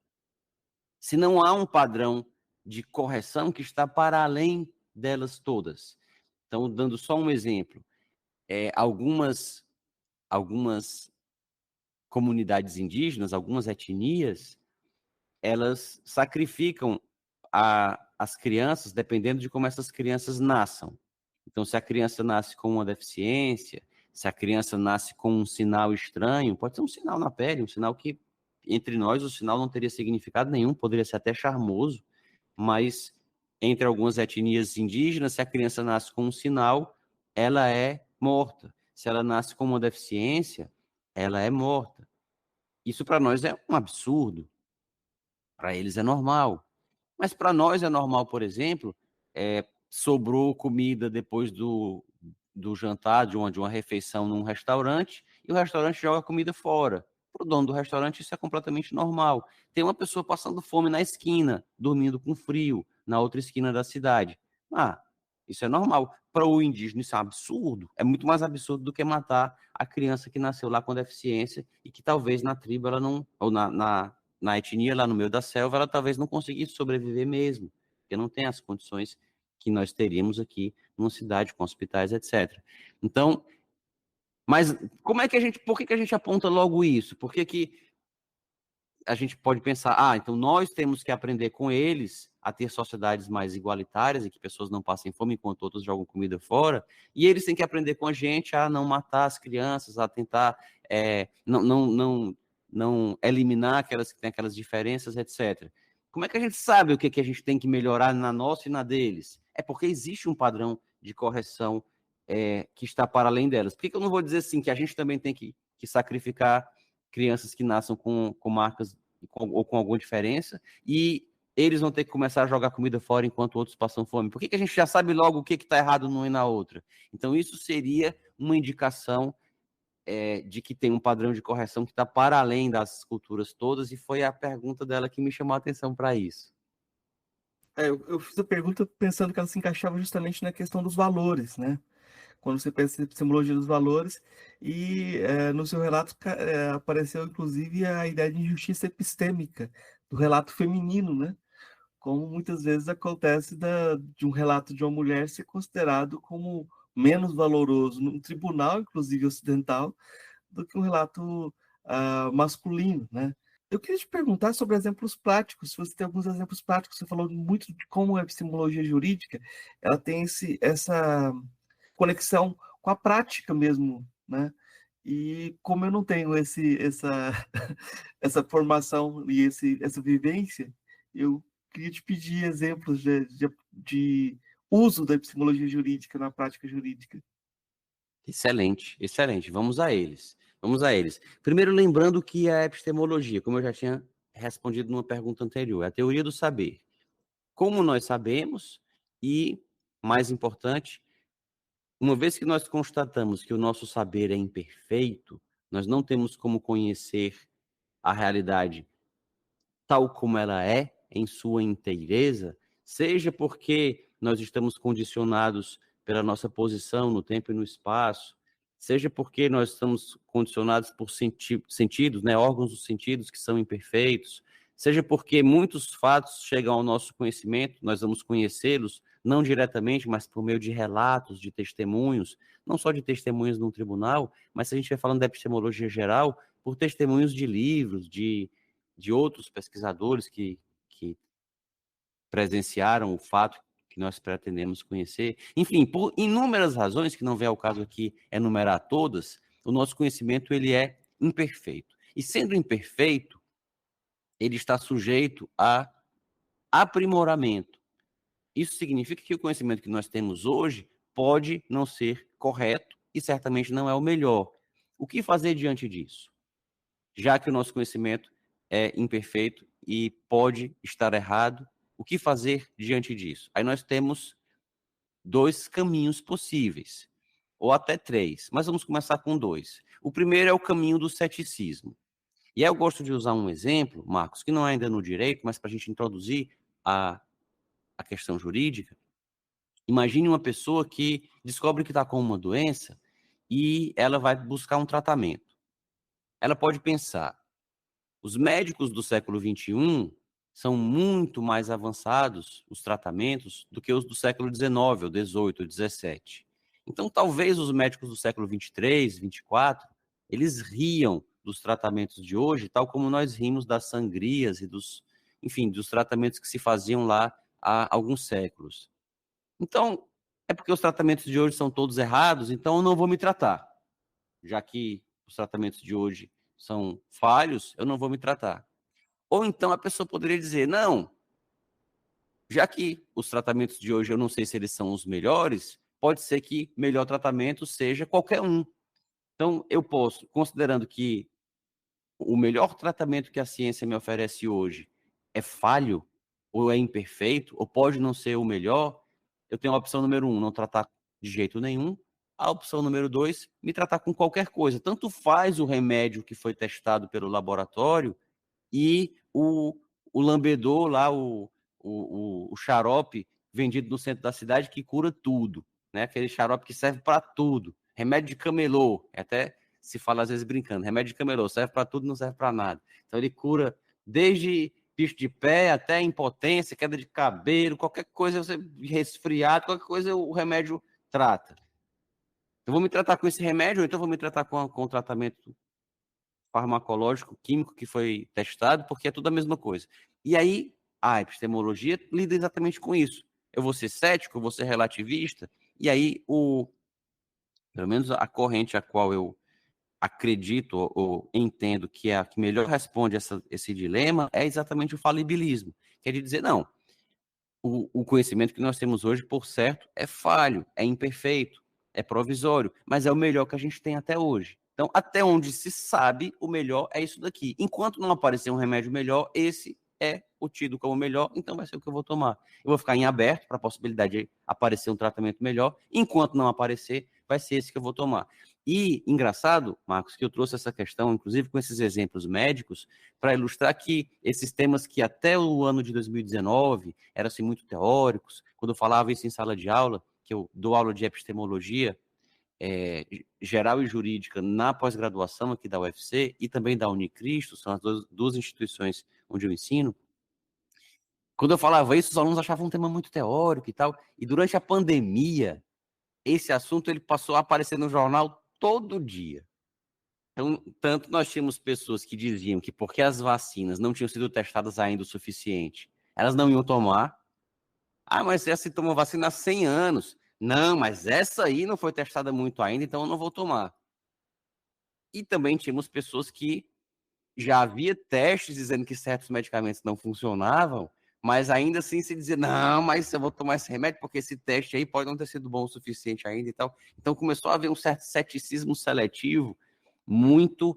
se não há um padrão de correção que está para além delas todas? Então, dando só um exemplo, algumas comunidades indígenas, algumas etnias, elas sacrificam as crianças dependendo de como essas crianças nasçam. Então, se a criança nasce com uma deficiência, se a criança nasce com um sinal estranho, pode ser um sinal na pele, um sinal que, entre nós, o sinal não teria significado nenhum, poderia ser até charmoso, mas entre algumas etnias indígenas, se a criança nasce com um sinal, ela é morta. Se ela nasce com uma deficiência, ela é morta. Isso para nós é um absurdo. Para eles é normal. Mas para nós é normal, por exemplo, sobrou comida depois do jantar, de uma refeição num restaurante, e o restaurante joga a comida fora. Para o dono do restaurante, isso é completamente normal. Tem uma pessoa passando fome na esquina, dormindo com frio, na outra esquina da cidade. Isso é normal. Para o indígena, isso é um absurdo. É muito mais absurdo do que matar a criança que nasceu lá com deficiência e que talvez na tribo ela não, ou na etnia, lá no meio da selva, ela talvez não conseguisse sobreviver mesmo, porque não tem as condições que nós teríamos aqui numa cidade com hospitais, etc. Então, mas por que a gente aponta logo isso? Por que a gente pode pensar, então nós temos que aprender com eles a ter sociedades mais igualitárias e que pessoas não passem fome enquanto outros jogam comida fora, e eles têm que aprender com a gente a não matar as crianças, a tentar não eliminar aquelas que têm aquelas diferenças, etc. Como é que a gente sabe o que a gente tem que melhorar na nossa e na deles? É porque existe um padrão de correção que está para além delas. Por que eu não vou dizer assim que a gente também tem que sacrificar crianças que nasçam com marcas ou com alguma diferença, e eles vão ter que começar a jogar comida fora enquanto outros passam fome? Por que a gente já sabe logo o que está errado numa e na outra? Então, isso seria uma indicação de que tem um padrão de correção que está para além das culturas todas, e foi a pergunta dela que me chamou a atenção para isso. Eu fiz a pergunta pensando que ela se encaixava justamente na questão dos valores, né? Quando você pensa em epistemologia dos valores, e no seu relato apareceu inclusive a ideia de injustiça epistêmica, do relato feminino, né? Como muitas vezes acontece de um relato de uma mulher ser considerado como menos valoroso num tribunal, inclusive ocidental, do que um relato masculino, né? Eu queria te perguntar sobre exemplos práticos, se você tem alguns exemplos práticos. Você falou muito de como a epistemologia jurídica ela tem essa conexão com a prática mesmo, né? E como eu não tenho essa formação e essa vivência, eu queria te pedir exemplos de uso da epistemologia jurídica na prática jurídica. Excelente, excelente. Vamos a eles. Primeiro, lembrando que a epistemologia, como eu já tinha respondido numa pergunta anterior, é a teoria do saber. Como nós sabemos e, mais importante, uma vez que nós constatamos que o nosso saber é imperfeito, nós não temos como conhecer a realidade tal como ela é, em sua inteireza, seja porque nós estamos condicionados pela nossa posição no tempo e no espaço, seja porque nós estamos condicionados por sentidos, né, órgãos dos sentidos que são imperfeitos, seja porque muitos fatos chegam ao nosso conhecimento, nós vamos conhecê-los, não diretamente, mas por meio de relatos, de testemunhos, não só de testemunhos num tribunal, mas se a gente vai falando da epistemologia geral, por testemunhos de livros, de outros pesquisadores que presenciaram o fato que nós pretendemos conhecer. Enfim, por inúmeras razões, que não vem ao caso aqui enumerar todas, o nosso conhecimento ele é imperfeito. E sendo imperfeito, ele está sujeito a aprimoramento. Isso significa que o conhecimento que nós temos hoje pode não ser correto e certamente não é o melhor. O que fazer diante disso? Já que o nosso conhecimento é imperfeito e pode estar errado, o que fazer diante disso? Aí nós temos 2 caminhos possíveis, ou até 3, mas vamos começar com 2. O primeiro é o caminho do ceticismo. E aí eu gosto de usar um exemplo, Marcos, que não é ainda no direito, mas para a gente introduzir a questão jurídica. Imagine uma pessoa que descobre que está com uma doença e ela vai buscar um tratamento. Ela pode pensar, os médicos do século XXI são muito mais avançados, os tratamentos, do que os do século XIX, ou XVIII, ou XVII. Então, talvez os médicos do século XXIII, XXIV, eles riam dos tratamentos de hoje, tal como nós rimos das sangrias e dos tratamentos que se faziam lá há alguns séculos. Então, é porque os tratamentos de hoje são todos errados, então eu não vou me tratar. Já que os tratamentos de hoje são falhos, eu não vou me tratar. Ou então a pessoa poderia dizer, não, já que os tratamentos de hoje eu não sei se eles são os melhores, pode ser que melhor tratamento seja qualquer um. Então eu posso, considerando que o melhor tratamento que a ciência me oferece hoje é falho, ou é imperfeito, ou pode não ser o melhor, eu tenho a opção número 1, não tratar de jeito nenhum. A opção número 2, me tratar com qualquer coisa. Tanto faz o remédio que foi testado pelo laboratório e o lambedor lá, o xarope vendido no centro da cidade que cura tudo, né? Aquele xarope que serve para tudo. Remédio de camelô, até se fala às vezes brincando, remédio de camelô serve para tudo, não serve para nada. Então ele cura desde bicho de pé até impotência, queda de cabelo, qualquer coisa, você resfriado, qualquer coisa o remédio trata. Eu vou me tratar com esse remédio, ou então vou me tratar com o tratamento farmacológico, químico que foi testado, porque é tudo a mesma coisa. E aí, a epistemologia lida exatamente com isso. Eu vou ser cético, eu vou ser relativista, e aí, pelo menos a corrente a qual eu acredito ou entendo que é a que melhor responde esse dilema é exatamente o falibilismo. Quer dizer, não, o conhecimento que nós temos hoje, por certo, é falho, é imperfeito, é provisório, mas é o melhor que a gente tem até hoje. Então, até onde se sabe, o melhor é isso daqui. Enquanto não aparecer um remédio melhor, esse é o tido como melhor, então vai ser o que eu vou tomar. Eu vou ficar em aberto para a possibilidade de aparecer um tratamento melhor. Enquanto não aparecer, vai ser esse que eu vou tomar. E, engraçado, Marcos, que eu trouxe essa questão, inclusive com esses exemplos médicos, para ilustrar que esses temas que até o ano de 2019 eram assim, muito teóricos, quando eu falava isso em sala de aula, que eu dou aula de epistemologia geral e jurídica na pós-graduação aqui da UFC e também da Unicristo, são as duas instituições onde eu ensino. Quando eu falava isso, os alunos achavam um tema muito teórico e tal, e durante a pandemia, esse assunto ele passou a aparecer no jornal todo dia. Então, tanto nós tínhamos pessoas que diziam que porque as vacinas não tinham sido testadas ainda o suficiente, elas não iam tomar. Ah, mas essa se tomou vacina há 100 anos. Não, mas essa aí não foi testada muito ainda, então eu não vou tomar. E também tínhamos pessoas que já havia testes dizendo que certos medicamentos não funcionavam, mas ainda assim se dizia, não, mas eu vou tomar esse remédio porque esse teste aí pode não ter sido bom o suficiente ainda e tal. Então começou a haver um certo ceticismo seletivo muito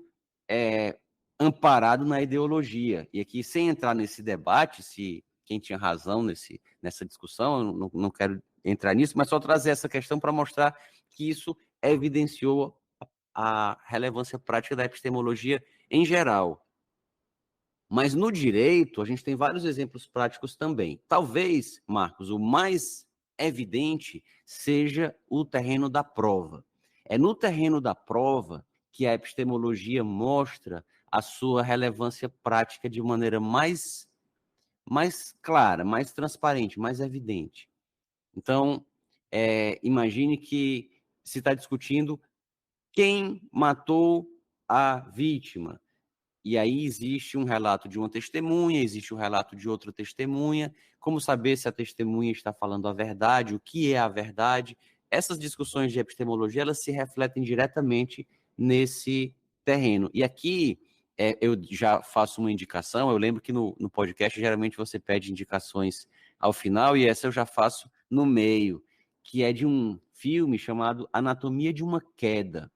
amparado na ideologia. E aqui, sem entrar nesse debate, se quem tinha razão nessa discussão, eu não quero entrar nisso, mas só trazer essa questão para mostrar que isso evidenciou a relevância prática da epistemologia em geral. Mas no direito, a gente tem vários exemplos práticos também. Talvez, Marcos, o mais evidente seja o terreno da prova. É no terreno da prova que a epistemologia mostra a sua relevância prática de maneira mais clara, mais transparente, mais evidente. Então, imagine que se está discutindo quem matou a vítima. E aí existe um relato de uma testemunha, existe um relato de outra testemunha. Como saber se a testemunha está falando a verdade, o que é a verdade? Essas discussões de epistemologia, elas se refletem diretamente nesse terreno. E aqui eu já faço uma indicação. Eu lembro que no podcast, geralmente você pede indicações ao final, e essa eu já faço no meio, que é de um filme chamado Anatomia de uma Queda.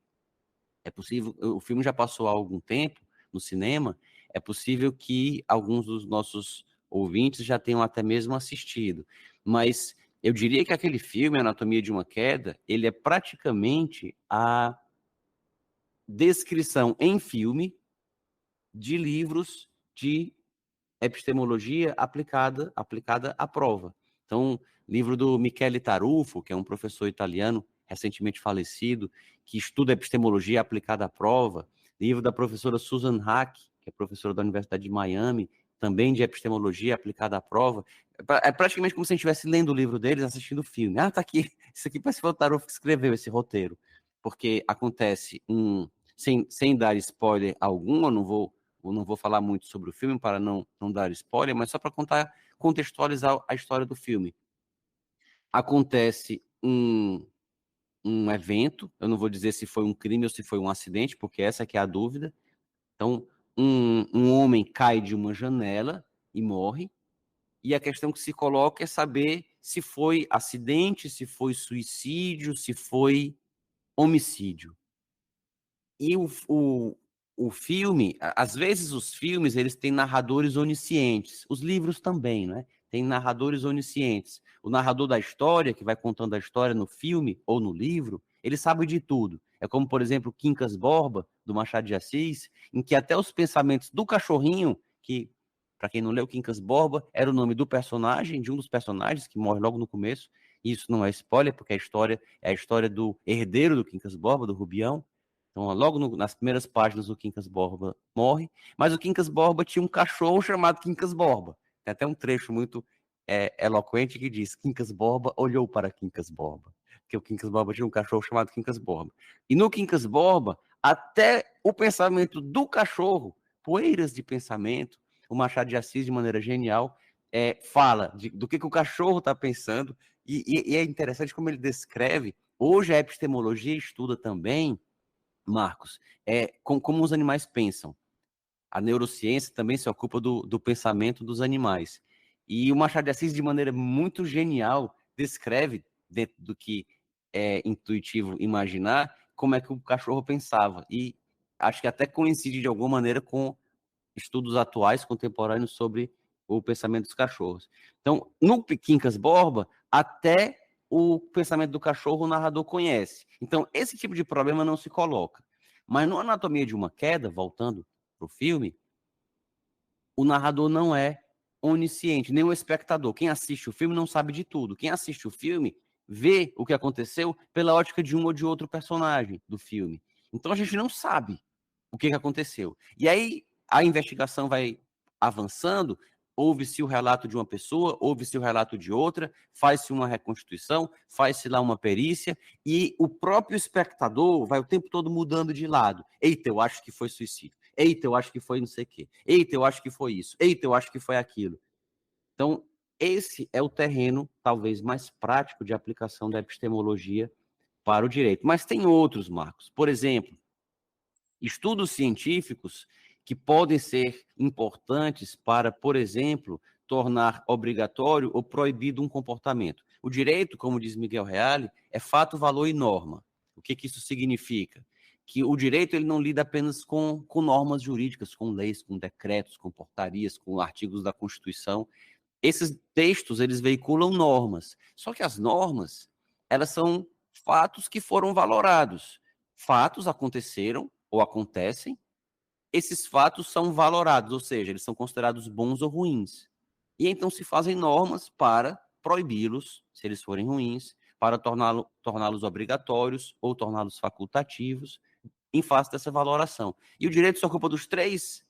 É possível, o filme já passou há algum tempo no cinema, é possível que alguns dos nossos ouvintes já tenham até mesmo assistido. Mas eu diria que aquele filme, Anatomia de uma Queda, ele é praticamente a descrição em filme de livros de epistemologia aplicada à prova. Então, livro do Michele Tarufo, que é um professor italiano recentemente falecido, que estuda epistemologia aplicada à prova. Livro da professora Susan Hack, que é professora da Universidade de Miami, também de epistemologia aplicada à prova. É praticamente como se a gente estivesse lendo o livro deles, assistindo o filme. Ah, tá aqui. Isso aqui parece que foi o Tarufo que escreveu esse roteiro. Porque acontece, sem dar spoiler algum, eu não vou falar muito sobre o filme para não dar spoiler, mas só para contextualizar a história do filme. Acontece um evento, eu não vou dizer se foi um crime ou se foi um acidente, porque essa que é a dúvida. Então, um homem cai de uma janela e morre, e a questão que se coloca é saber se foi acidente, se foi suicídio, se foi homicídio. E o filme, às vezes os filmes, eles têm narradores oniscientes, os livros também, né? Tem narradores oniscientes. O narrador da história, que vai contando a história no filme ou no livro, Ele sabe de tudo. É como, por exemplo, Quincas Borba, do Machado de Assis, em que até os pensamentos do cachorrinho, que, para quem não leu, Quincas Borba era o nome do personagem, de um dos personagens, que morre logo no começo. Isso não é spoiler, porque a história é a história do herdeiro do Quincas Borba, do Rubião. Então, logo nas primeiras páginas, o Quincas Borba morre. Mas o Quincas Borba tinha um cachorro chamado Quincas Borba. Tem até um trecho muito eloquente que diz: Quincas Borba olhou para Quincas Borba. Porque o Quincas Borba tinha um cachorro chamado Quincas Borba. E no Quincas Borba, até o pensamento do cachorro, poeiras de pensamento, o Machado de Assis, de maneira genial, fala do que o cachorro está pensando. E é interessante como ele descreve. Hoje a epistemologia estuda também, Marcos, como os animais pensam. A neurociência também se ocupa do pensamento dos animais. E o Machado de Assis, de maneira muito genial, descreve, dentro do que é intuitivo imaginar, como é que o cachorro pensava. E acho que até coincide de alguma maneira com estudos atuais, contemporâneos, sobre o pensamento dos cachorros. Então, no Quincas Borba, até o pensamento do cachorro o narrador conhece. Então, esse tipo de problema não se coloca. Mas no Anatomia de uma Queda, voltando para o filme, o narrador não é onisciente, nem o espectador. Quem assiste o filme não sabe de tudo. Quem assiste o filme vê o que aconteceu pela ótica de um ou de outro personagem do filme. Então a gente não sabe o que aconteceu. E aí a investigação vai avançando, ouve-se o relato de uma pessoa, ouve-se o relato de outra, faz-se uma reconstituição, faz-se lá uma perícia, e o próprio espectador vai o tempo todo mudando de lado. Eita, eu acho que foi suicídio. Eita, eu acho que foi não sei o quê. Eita, eu acho que foi isso. Eita, eu acho que foi aquilo. Então, esse é o terreno, talvez, mais prático de aplicação da epistemologia para o direito. Mas tem outros, Marcos. Por exemplo, estudos científicos que podem ser importantes para, por exemplo, tornar obrigatório ou proibido um comportamento. O direito, como diz Miguel Reale, é fato, valor e norma. O que isso significa? Que o direito ele não lida apenas com normas jurídicas, com leis, com decretos, com portarias, com artigos da Constituição. Esses textos, eles veiculam normas. Só que as normas, elas são fatos que foram valorados. Fatos aconteceram ou acontecem, esses fatos são valorados, ou seja, eles são considerados bons ou ruins. E então se fazem normas para proibi-los, se eles forem ruins, para torná-los obrigatórios ou torná-los facultativos, em face dessa valoração. E o direito se ocupa dos três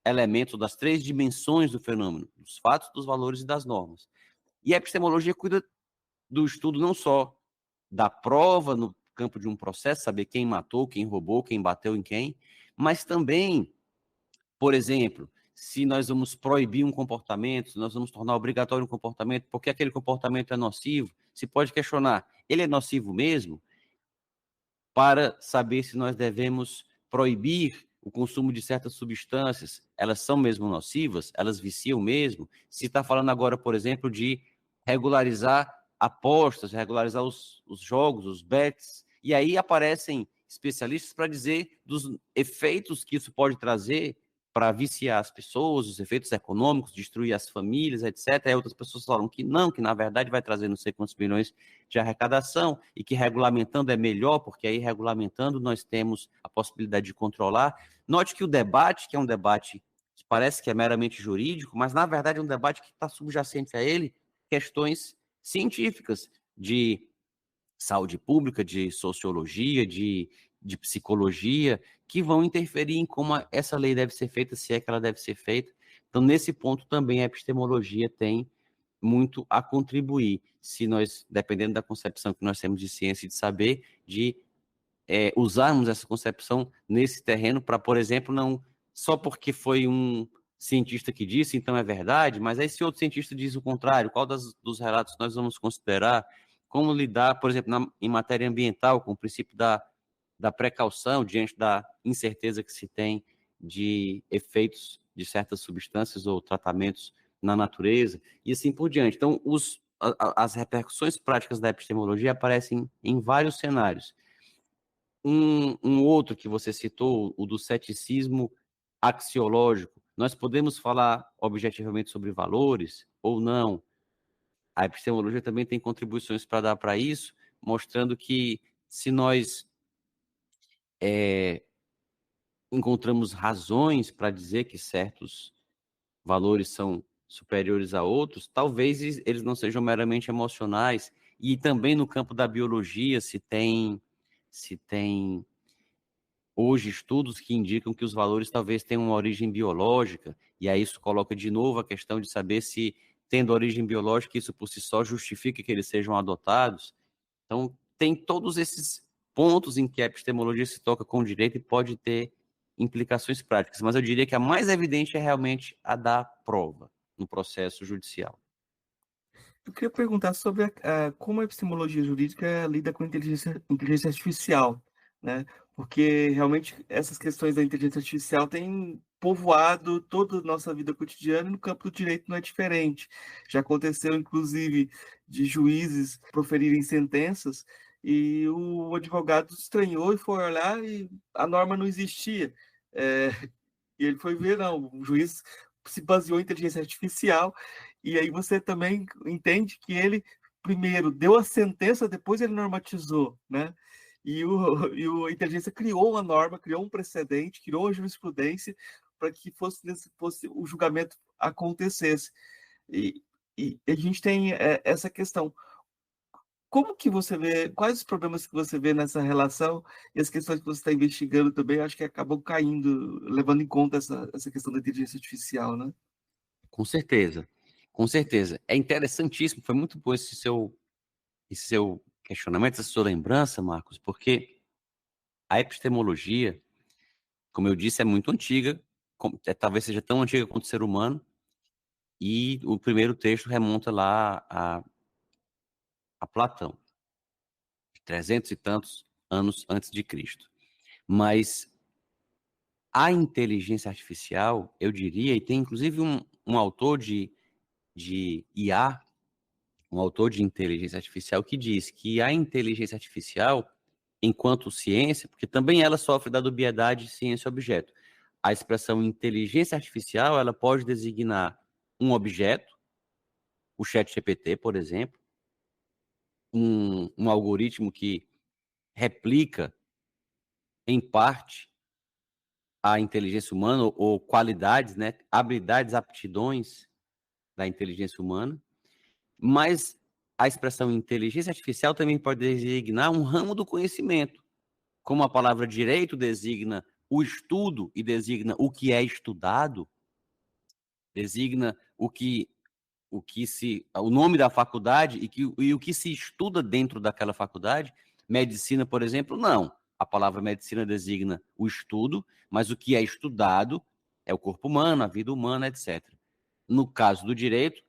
elementos, das três dimensões do fenômeno, dos fatos, dos valores e das normas. E a epistemologia cuida do estudo não só da prova no campo de um processo, saber quem matou, quem roubou, quem bateu em quem, mas também, por exemplo, se nós vamos proibir um comportamento, se nós vamos tornar obrigatório um comportamento, porque aquele comportamento é nocivo, se pode questionar, ele é nocivo mesmo? Para saber se nós devemos proibir o consumo de certas substâncias, elas são mesmo nocivas? Elas viciam mesmo? Se está falando agora, por exemplo, de regularizar apostas, regularizar os jogos, os bets, e aí aparecem especialistas para dizer dos efeitos que isso pode trazer para viciar as pessoas, os efeitos econômicos, destruir as famílias, etc. Aí outras pessoas falam que não, que na verdade vai trazer não sei quantos bilhões de arrecadação e que regulamentando é melhor, porque aí regulamentando nós temos a possibilidade de controlar. Note que o debate, que é um debate que parece que é meramente jurídico, mas na verdade é um debate que está subjacente a ele questões científicas de saúde pública, de sociologia, de psicologia, que vão interferir em como essa lei deve ser feita, se é que ela deve ser feita. Então, nesse ponto também a epistemologia tem muito a contribuir, se nós, dependendo da concepção que nós temos de ciência e de saber, de usarmos essa concepção nesse terreno para, por exemplo, não só porque foi um cientista que disse, então é verdade, mas aí se outro cientista diz o contrário, qual dos relatos nós vamos considerar? Como lidar, por exemplo, em matéria ambiental, com o princípio da precaução diante da incerteza que se tem de efeitos de certas substâncias ou tratamentos na natureza, e assim por diante. Então, as repercussões práticas da epistemologia aparecem em vários cenários. Um outro que você citou, o do ceticismo axiológico, nós podemos falar objetivamente sobre valores ou não? A epistemologia também tem contribuições para dar para isso, mostrando que se nós encontramos razões para dizer que certos valores são superiores a outros, talvez eles não sejam meramente emocionais. E também no campo da biologia se tem hoje estudos que indicam que os valores talvez tenham uma origem biológica, e aí isso coloca de novo a questão de saber se, tendo origem biológica, isso por si só justifica que eles sejam adotados. Então, tem todos esses pontos em que a epistemologia se toca com o direito e pode ter implicações práticas, mas eu diria que a mais evidente é realmente a da prova no processo judicial. Eu queria perguntar sobre como a epistemologia jurídica lida com a inteligência artificial, né? Porque realmente essas questões da inteligência artificial têm povoado toda a nossa vida cotidiana e no campo do direito não é diferente. Já aconteceu, inclusive, de juízes proferirem sentenças e o advogado estranhou e foi olhar e a norma não existia. E ele foi ver, não, o juiz se baseou em inteligência artificial, e aí você também entende que ele primeiro deu a sentença, depois ele normatizou, né? A inteligência criou uma norma, criou um precedente, criou uma jurisprudência para que fosse o julgamento acontecesse. E a gente tem essa questão. Como que você vê, quais os problemas que você vê nessa relação e as questões que você está investigando também, acho que acabam caindo, levando em conta essa questão da inteligência artificial, né? Com certeza, com certeza. É interessantíssimo, foi muito bom esse seu questionamento, essa sua lembrança, Marcos, porque a epistemologia, como eu disse, é muito antiga, talvez seja tão antiga quanto o ser humano, e o primeiro texto remonta lá a Platão, 300 e tantos anos antes de Cristo. Mas a inteligência artificial, eu diria, e tem inclusive um autor de IA, um autor de inteligência artificial, que diz que a inteligência artificial, enquanto ciência, porque também ela sofre da dubiedade ciência-objeto, a expressão inteligência artificial, ela pode designar um objeto, o ChatGPT, por exemplo, um algoritmo que replica, em parte, a inteligência humana, ou qualidades, né, habilidades, aptidões da inteligência humana, mas a expressão inteligência artificial também pode designar um ramo do conhecimento, como a palavra direito designa o estudo e designa o que é estudado, designa o nome da faculdade e o que se estuda dentro daquela faculdade. Medicina, por exemplo, não. A palavra medicina designa o estudo, mas o que é estudado é o corpo humano, a vida humana, etc. No caso do direito,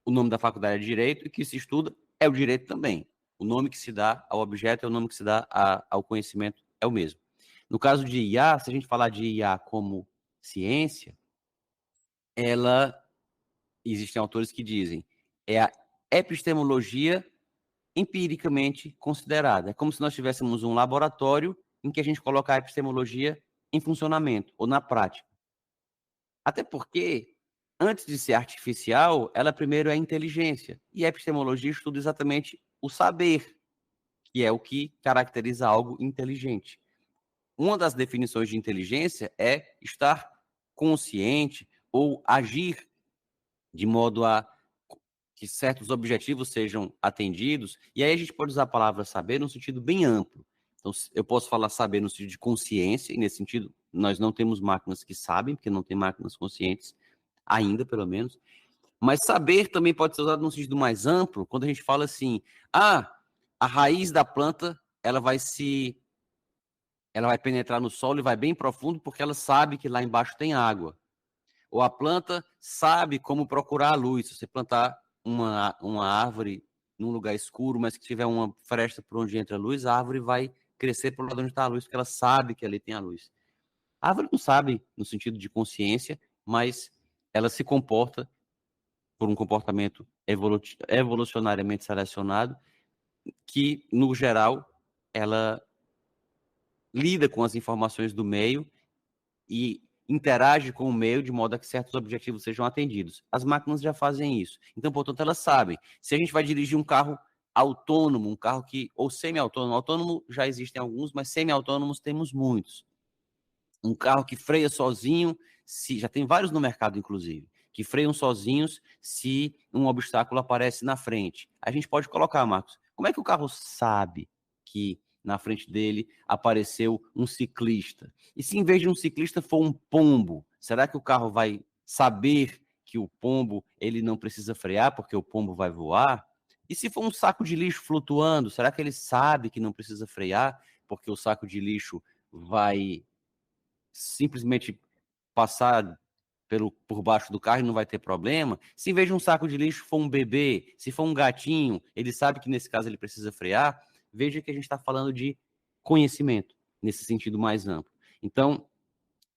o nome da faculdade é direito e o que se estuda é o direito também. O nome que se dá ao objeto é o nome que se dá ao conhecimento, é o mesmo. No caso de IA, se a gente falar de IA como ciência, existem autores que dizem, é a epistemologia empiricamente considerada. É como se nós tivéssemos um laboratório em que a gente coloca a epistemologia em funcionamento, ou na prática. Até porque, antes de ser artificial, ela primeiro é inteligência. E a epistemologia estuda exatamente o saber, que é o que caracteriza algo inteligente. Uma das definições de inteligência é estar consciente ou agir de modo a que certos objetivos sejam atendidos. E aí a gente pode usar a palavra saber num sentido bem amplo. Então, eu posso falar saber no sentido de consciência, e nesse sentido nós não temos máquinas que sabem, porque não tem máquinas conscientes, ainda pelo menos. Mas saber também pode ser usado num sentido mais amplo, quando a gente fala assim, a raiz da planta, ela vai penetrar no solo e vai bem profundo porque ela sabe que lá embaixo tem água. Ou a planta sabe como procurar a luz. Se você plantar uma árvore num lugar escuro, mas que tiver uma fresta por onde entra a luz, a árvore vai crescer para o lado onde está a luz, porque ela sabe que ali tem a luz. A árvore não sabe no sentido de consciência, mas ela se comporta por um comportamento evolucionariamente selecionado, que, no geral, ela lida com as informações do meio e interage com o meio de modo a que certos objetivos sejam atendidos. As máquinas já fazem isso. Então, portanto, elas sabem. Se a gente vai dirigir um carro autônomo, um carro que, ou semi-autônomo, autônomo já existem alguns, mas semi-autônomos temos muitos. Um carro que freia sozinho, já tem vários no mercado, inclusive, que freiam sozinhos se um obstáculo aparece na frente. A gente pode colocar, Marcos, como é que o carro sabe que na frente dele apareceu um ciclista? E se em vez de um ciclista for um pombo, será que o carro vai saber que o pombo ele não precisa frear porque o pombo vai voar? E se for um saco de lixo flutuando, será que ele sabe que não precisa frear porque o saco de lixo vai simplesmente passar por baixo do carro e não vai ter problema? Se em vez de um saco de lixo for um bebê, se for um gatinho, ele sabe que nesse caso ele precisa frear. Veja que a gente está falando de conhecimento, nesse sentido mais amplo. Então,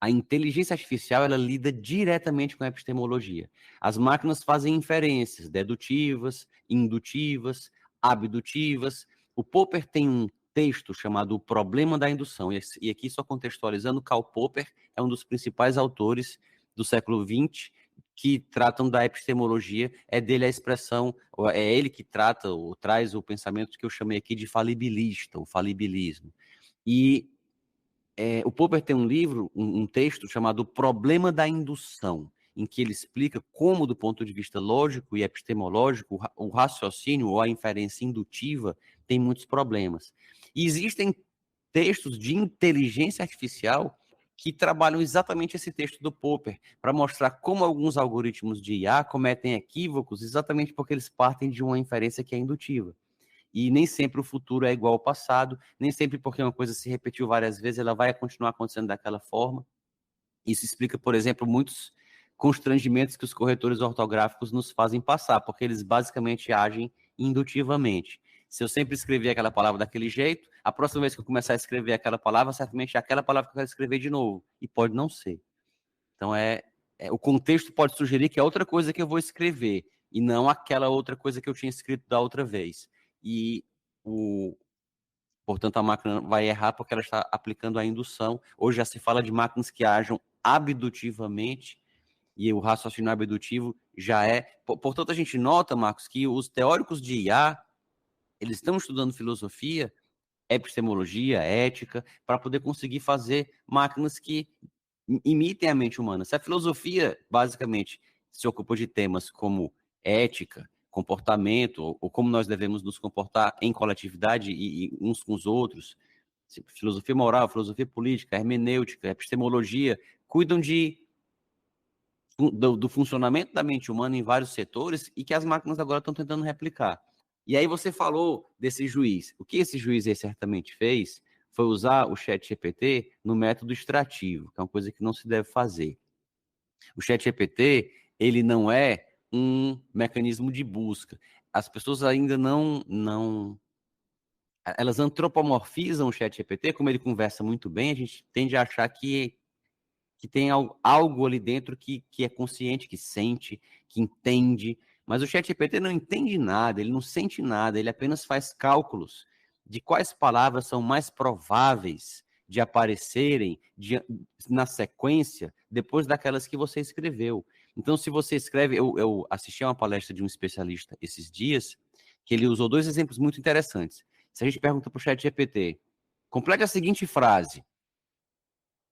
a inteligência artificial ela lida diretamente com a epistemologia. As máquinas fazem inferências dedutivas, indutivas, abdutivas. O Popper tem um texto chamado O Problema da Indução, e aqui só contextualizando, Karl Popper é um dos principais autores do século XX que tratam da epistemologia, é dele a expressão, é ele que trata ou traz o pensamento que eu chamei aqui de falibilista, o falibilismo. E o Popper tem um livro, um texto chamado O Problema da Indução, em que ele explica como, do ponto de vista lógico e epistemológico, o raciocínio ou a inferência indutiva tem muitos problemas. E existem textos de inteligência artificial que trabalham exatamente esse texto do Popper, para mostrar como alguns algoritmos de IA cometem equívocos exatamente porque eles partem de uma inferência que é indutiva. E nem sempre o futuro é igual ao passado, nem sempre porque uma coisa se repetiu várias vezes, ela vai continuar acontecendo daquela forma. Isso explica, por exemplo, muitos constrangimentos que os corretores ortográficos nos fazem passar, porque eles basicamente agem indutivamente. Se eu sempre escrever aquela palavra daquele jeito, a próxima vez que eu começar a escrever aquela palavra, certamente é aquela palavra que eu quero escrever de novo, e pode não ser. Então, o contexto pode sugerir que é outra coisa que eu vou escrever, e não aquela outra coisa que eu tinha escrito da outra vez. E, portanto, a máquina vai errar porque ela está aplicando a indução. Hoje já se fala de máquinas que ajam abdutivamente, e o raciocínio abdutivo já é... Portanto, a gente nota, Marcos, que os teóricos de IA, eles estão estudando filosofia, epistemologia, ética, para poder conseguir fazer máquinas que imitem a mente humana. Se a filosofia, basicamente, se ocupa de temas como ética, comportamento, ou como nós devemos nos comportar em coletividade e uns com os outros, filosofia moral, filosofia política, hermenêutica, epistemologia, cuidam do funcionamento da mente humana em vários setores e que as máquinas agora estão tentando replicar. E aí você falou desse juiz. O que esse juiz aí certamente fez foi usar o ChatGPT no método extrativo, que é uma coisa que não se deve fazer. O ChatGPT, ele não é um mecanismo de busca. As pessoas ainda não elas antropomorfizam o ChatGPT, como ele conversa muito bem, a gente tende a achar que tem algo ali dentro que é consciente, que sente, que entende. Mas o ChatGPT não entende nada, ele não sente nada, ele apenas faz cálculos de quais palavras são mais prováveis de aparecerem na sequência depois daquelas que você escreveu. Então, se você escreve... Eu assisti a uma palestra de um especialista esses dias, que ele usou 2 exemplos muito interessantes. Se a gente pergunta para o ChatGPT, complete a seguinte frase: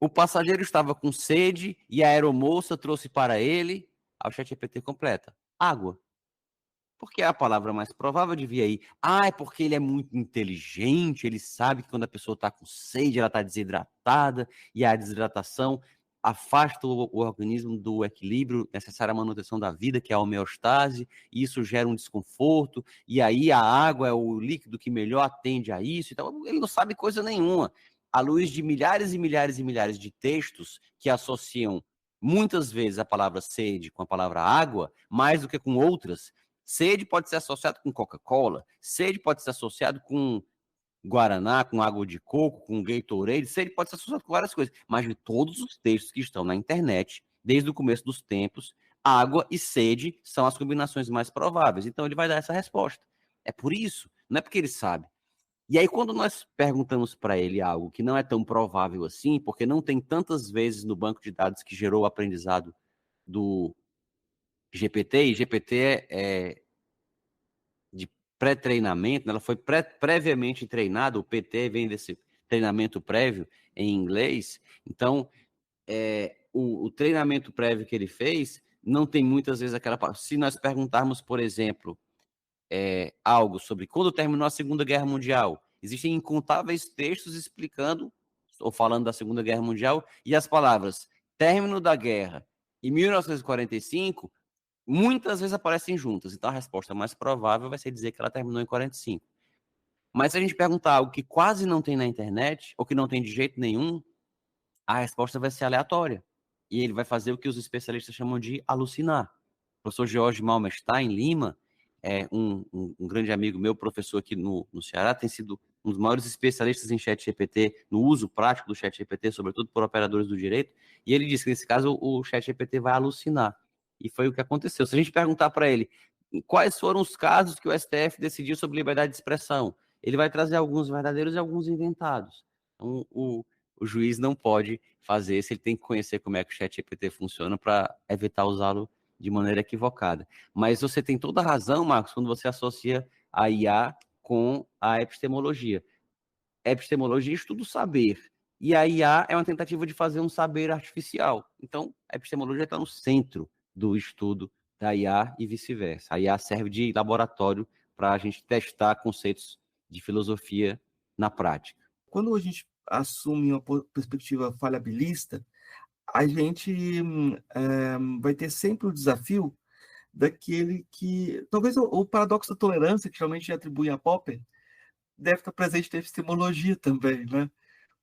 o passageiro estava com sede e a aeromoça trouxe para ele... Aí o ChatGPT completa: água. Porque é a palavra mais provável de vir aí. É porque ele é muito inteligente, ele sabe que quando a pessoa está com sede, ela está desidratada, e a desidratação afasta o organismo do equilíbrio necessário à manutenção da vida, que é a homeostase, e isso gera um desconforto, e aí a água é o líquido que melhor atende a isso. Então, ele não sabe coisa nenhuma. À luz de milhares e milhares e milhares de textos que associam muitas vezes a palavra sede com a palavra água, mais do que com outras. Sede pode ser associado com Coca-Cola, sede pode ser associado com Guaraná, com água de coco, com Gatorade, sede pode ser associado com várias coisas, mas de todos os textos que estão na internet, desde o começo dos tempos, água e sede são as combinações mais prováveis. Então ele vai dar essa resposta. É por isso, não é porque ele sabe. E aí, quando nós perguntamos para ele algo que não é tão provável assim, porque não tem tantas vezes no banco de dados que gerou o aprendizado do GPT, e GPT é de pré-treinamento, ela foi previamente treinada, o PT vem desse treinamento prévio em inglês, então o treinamento prévio que ele fez não tem muitas vezes aquela... Se nós perguntarmos, por exemplo, algo sobre quando terminou a Segunda Guerra Mundial, existem incontáveis textos explicando ou falando da Segunda Guerra Mundial, e as palavras término da guerra e 1945 muitas vezes aparecem juntas. Então a resposta mais provável vai ser dizer que ela terminou em 45. Mas se a gente perguntar algo que quase não tem na internet, ou que não tem de jeito nenhum, a resposta vai ser aleatória. E ele vai fazer o que os especialistas chamam de alucinar. O professor George Malmestein Lima, um grande amigo meu, professor aqui no Ceará, tem sido um dos maiores especialistas em ChatGPT, no uso prático do ChatGPT, sobretudo por operadores do direito, e ele disse que nesse caso o ChatGPT vai alucinar. E foi o que aconteceu. Se a gente perguntar para ele quais foram os casos que o STF decidiu sobre liberdade de expressão, ele vai trazer alguns verdadeiros e alguns inventados. Então, o juiz não pode fazer isso, ele tem que conhecer como é que o ChatGPT funciona para evitar usá-lo de maneira equivocada. Mas você tem toda a razão, Marcos, quando você associa a IA com a epistemologia. Epistemologia estuda o saber, e a IA é uma tentativa de fazer um saber artificial. Então, a epistemologia está no centro do estudo da IA e vice-versa. A IA serve de laboratório para a gente testar conceitos de filosofia na prática. Quando a gente assume uma perspectiva falhabilista, a gente vai ter sempre o desafio daquele que... Talvez o paradoxo da tolerância, que geralmente atribui a Popper, deve estar presente na epistemologia também, né?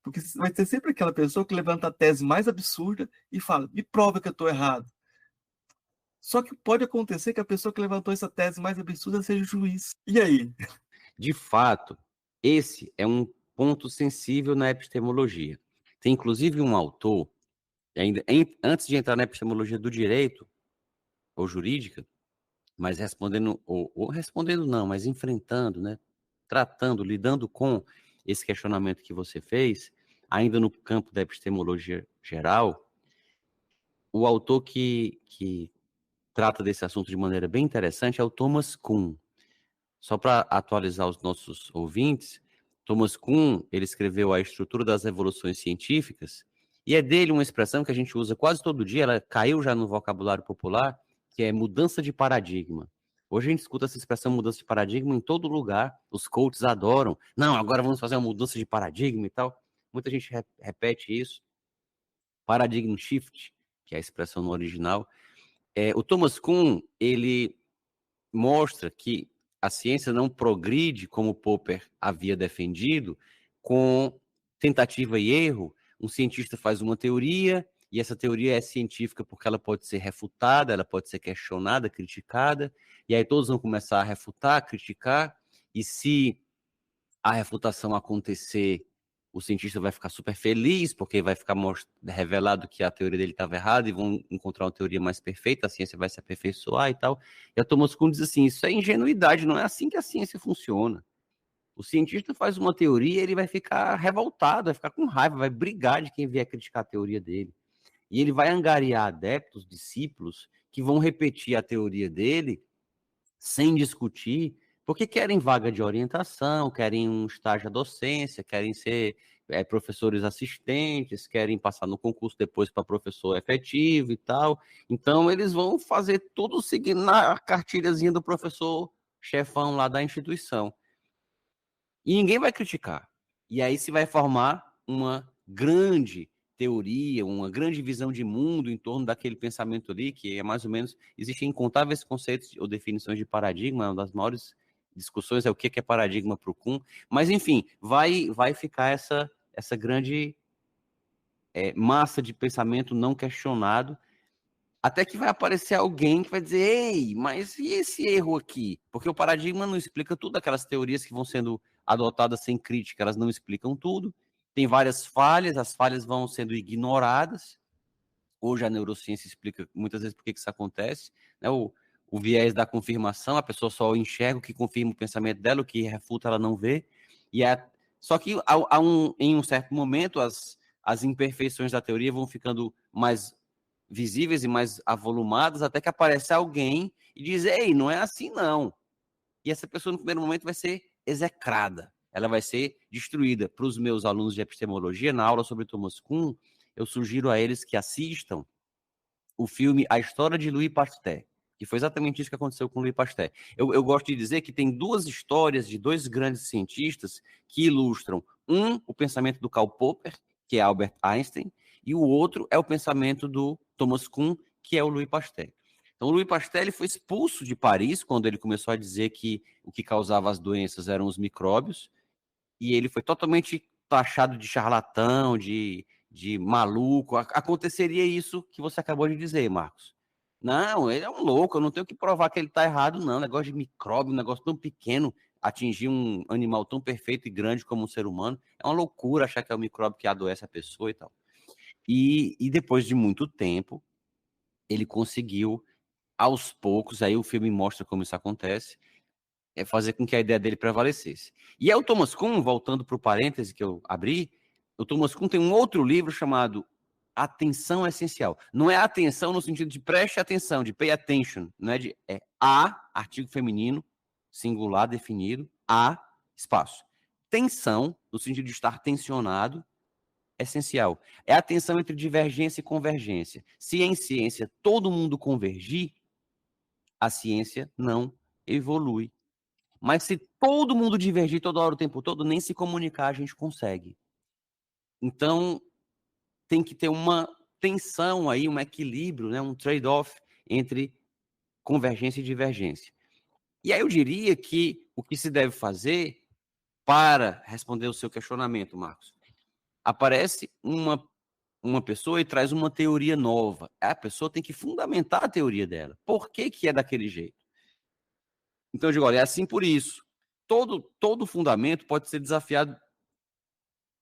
Porque vai ter sempre aquela pessoa que levanta a tese mais absurda e fala, me prova que eu estou errado. Só que pode acontecer que a pessoa que levantou essa tese mais absurda seja o juiz. E aí? De fato, esse é um ponto sensível na epistemologia. Tem inclusive um autor, ainda antes de entrar na epistemologia do direito ou jurídica, mas respondendo, ou respondendo não, mas enfrentando, né, tratando, lidando com esse questionamento que você fez, ainda no campo da epistemologia geral, o autor que trata desse assunto de maneira bem interessante é o Thomas Kuhn. Só para atualizar os nossos ouvintes, Thomas Kuhn, ele escreveu A Estrutura das Revoluções Científicas, e é dele uma expressão que a gente usa quase todo dia, ela caiu já no vocabulário popular, que é mudança de paradigma. Hoje a gente escuta essa expressão mudança de paradigma em todo lugar, os coaches adoram. Não, agora vamos fazer uma mudança de paradigma e tal. Muita gente repete isso. Paradigm shift, que é a expressão no original. O Thomas Kuhn, ele mostra que a ciência não progride, como Popper havia defendido, com tentativa e erro. Um cientista faz uma teoria, e essa teoria é científica porque ela pode ser refutada, ela pode ser questionada, criticada, e aí todos vão começar a refutar, criticar, e se a refutação acontecer, o cientista vai ficar super feliz, porque vai ficar revelado que a teoria dele estava errada e vão encontrar uma teoria mais perfeita, a ciência vai se aperfeiçoar e tal. E a Thomas Kuhn diz assim, isso é ingenuidade, não é assim que a ciência funciona. O cientista faz uma teoria, ele vai ficar revoltado, vai ficar com raiva, vai brigar de quem vier criticar a teoria dele. E ele vai angariar adeptos, discípulos, que vão repetir a teoria dele sem discutir, porque querem vaga de orientação, querem um estágio à docência, querem ser professores assistentes, querem passar no concurso depois para professor efetivo e tal. Então, eles vão fazer tudo seguindo na cartilhazinha do professor chefão lá da instituição. E ninguém vai criticar. E aí se vai formar uma grande teoria, uma grande visão de mundo em torno daquele pensamento ali, que é mais ou menos... Existem incontáveis conceitos ou definições de paradigma, uma das maiores discussões é o que é paradigma para o Kuhn, mas enfim, vai ficar essa grande massa de pensamento não questionado, até que vai aparecer alguém que vai dizer, ei, mas e esse erro aqui? Porque o paradigma não explica tudo, aquelas teorias que vão sendo adotadas sem crítica, elas não explicam tudo, tem várias falhas, as falhas vão sendo ignoradas. Hoje a neurociência explica muitas vezes por que isso acontece, né? O viés da confirmação, a pessoa só enxerga o que confirma o pensamento dela, o que refuta ela não vê. Só que em um certo momento as imperfeições da teoria vão ficando mais visíveis e mais avolumadas, até que aparece alguém e diz, ei, não é assim não. e essa pessoa, no primeiro momento, vai ser execrada. Ela vai ser destruída. Para os meus alunos de epistemologia, na aula sobre Thomas Kuhn, eu sugiro a eles que assistam o filme A História de Louis Pasteur, que foi exatamente isso que aconteceu com Louis Pasteur. Eu gosto de dizer que tem duas histórias de dois grandes cientistas que ilustram, o pensamento do Karl Popper, que é Albert Einstein, e o outro é o pensamento do Thomas Kuhn, que é o Louis Pasteur. Então, o Louis Pasteur ele foi expulso de Paris quando ele começou a dizer que o que causava as doenças eram os micróbios, e ele foi totalmente taxado de charlatão, de maluco. Aconteceria isso que você acabou de dizer, Marcos. Não, ele é um louco, eu não tenho que provar que ele está errado, não. Negócio de micróbio, um negócio tão pequeno, atingir um animal tão perfeito e grande como um ser humano, é uma loucura achar que é o micróbio que adoece a pessoa e tal. E depois de muito tempo, ele conseguiu, aos poucos, aí o filme mostra como isso acontece, fazer com que a ideia dele prevalecesse. E aí o Thomas Kuhn, voltando para o parêntese que eu abri, o Thomas Kuhn tem um outro livro chamado Atenção Essencial. Não é atenção no sentido de preste atenção, de pay attention, não é artigo feminino, singular definido, espaço. Tensão, no sentido de estar tensionado, essencial. É a tensão entre divergência e convergência. Se em ciência todo mundo convergir, a ciência não evolui. Mas se todo mundo divergir toda hora, o tempo todo, nem se comunicar a gente consegue. Então, tem que ter uma tensão aí, um equilíbrio, né, um trade-off entre convergência e divergência. E aí eu diria que o que se deve fazer para responder o seu questionamento, Marcos, aparece uma pessoa e traz uma teoria nova. A pessoa tem que fundamentar a teoria dela. Por que que é daquele jeito? Então eu digo, olha, é assim por isso. Todo fundamento pode ser desafiado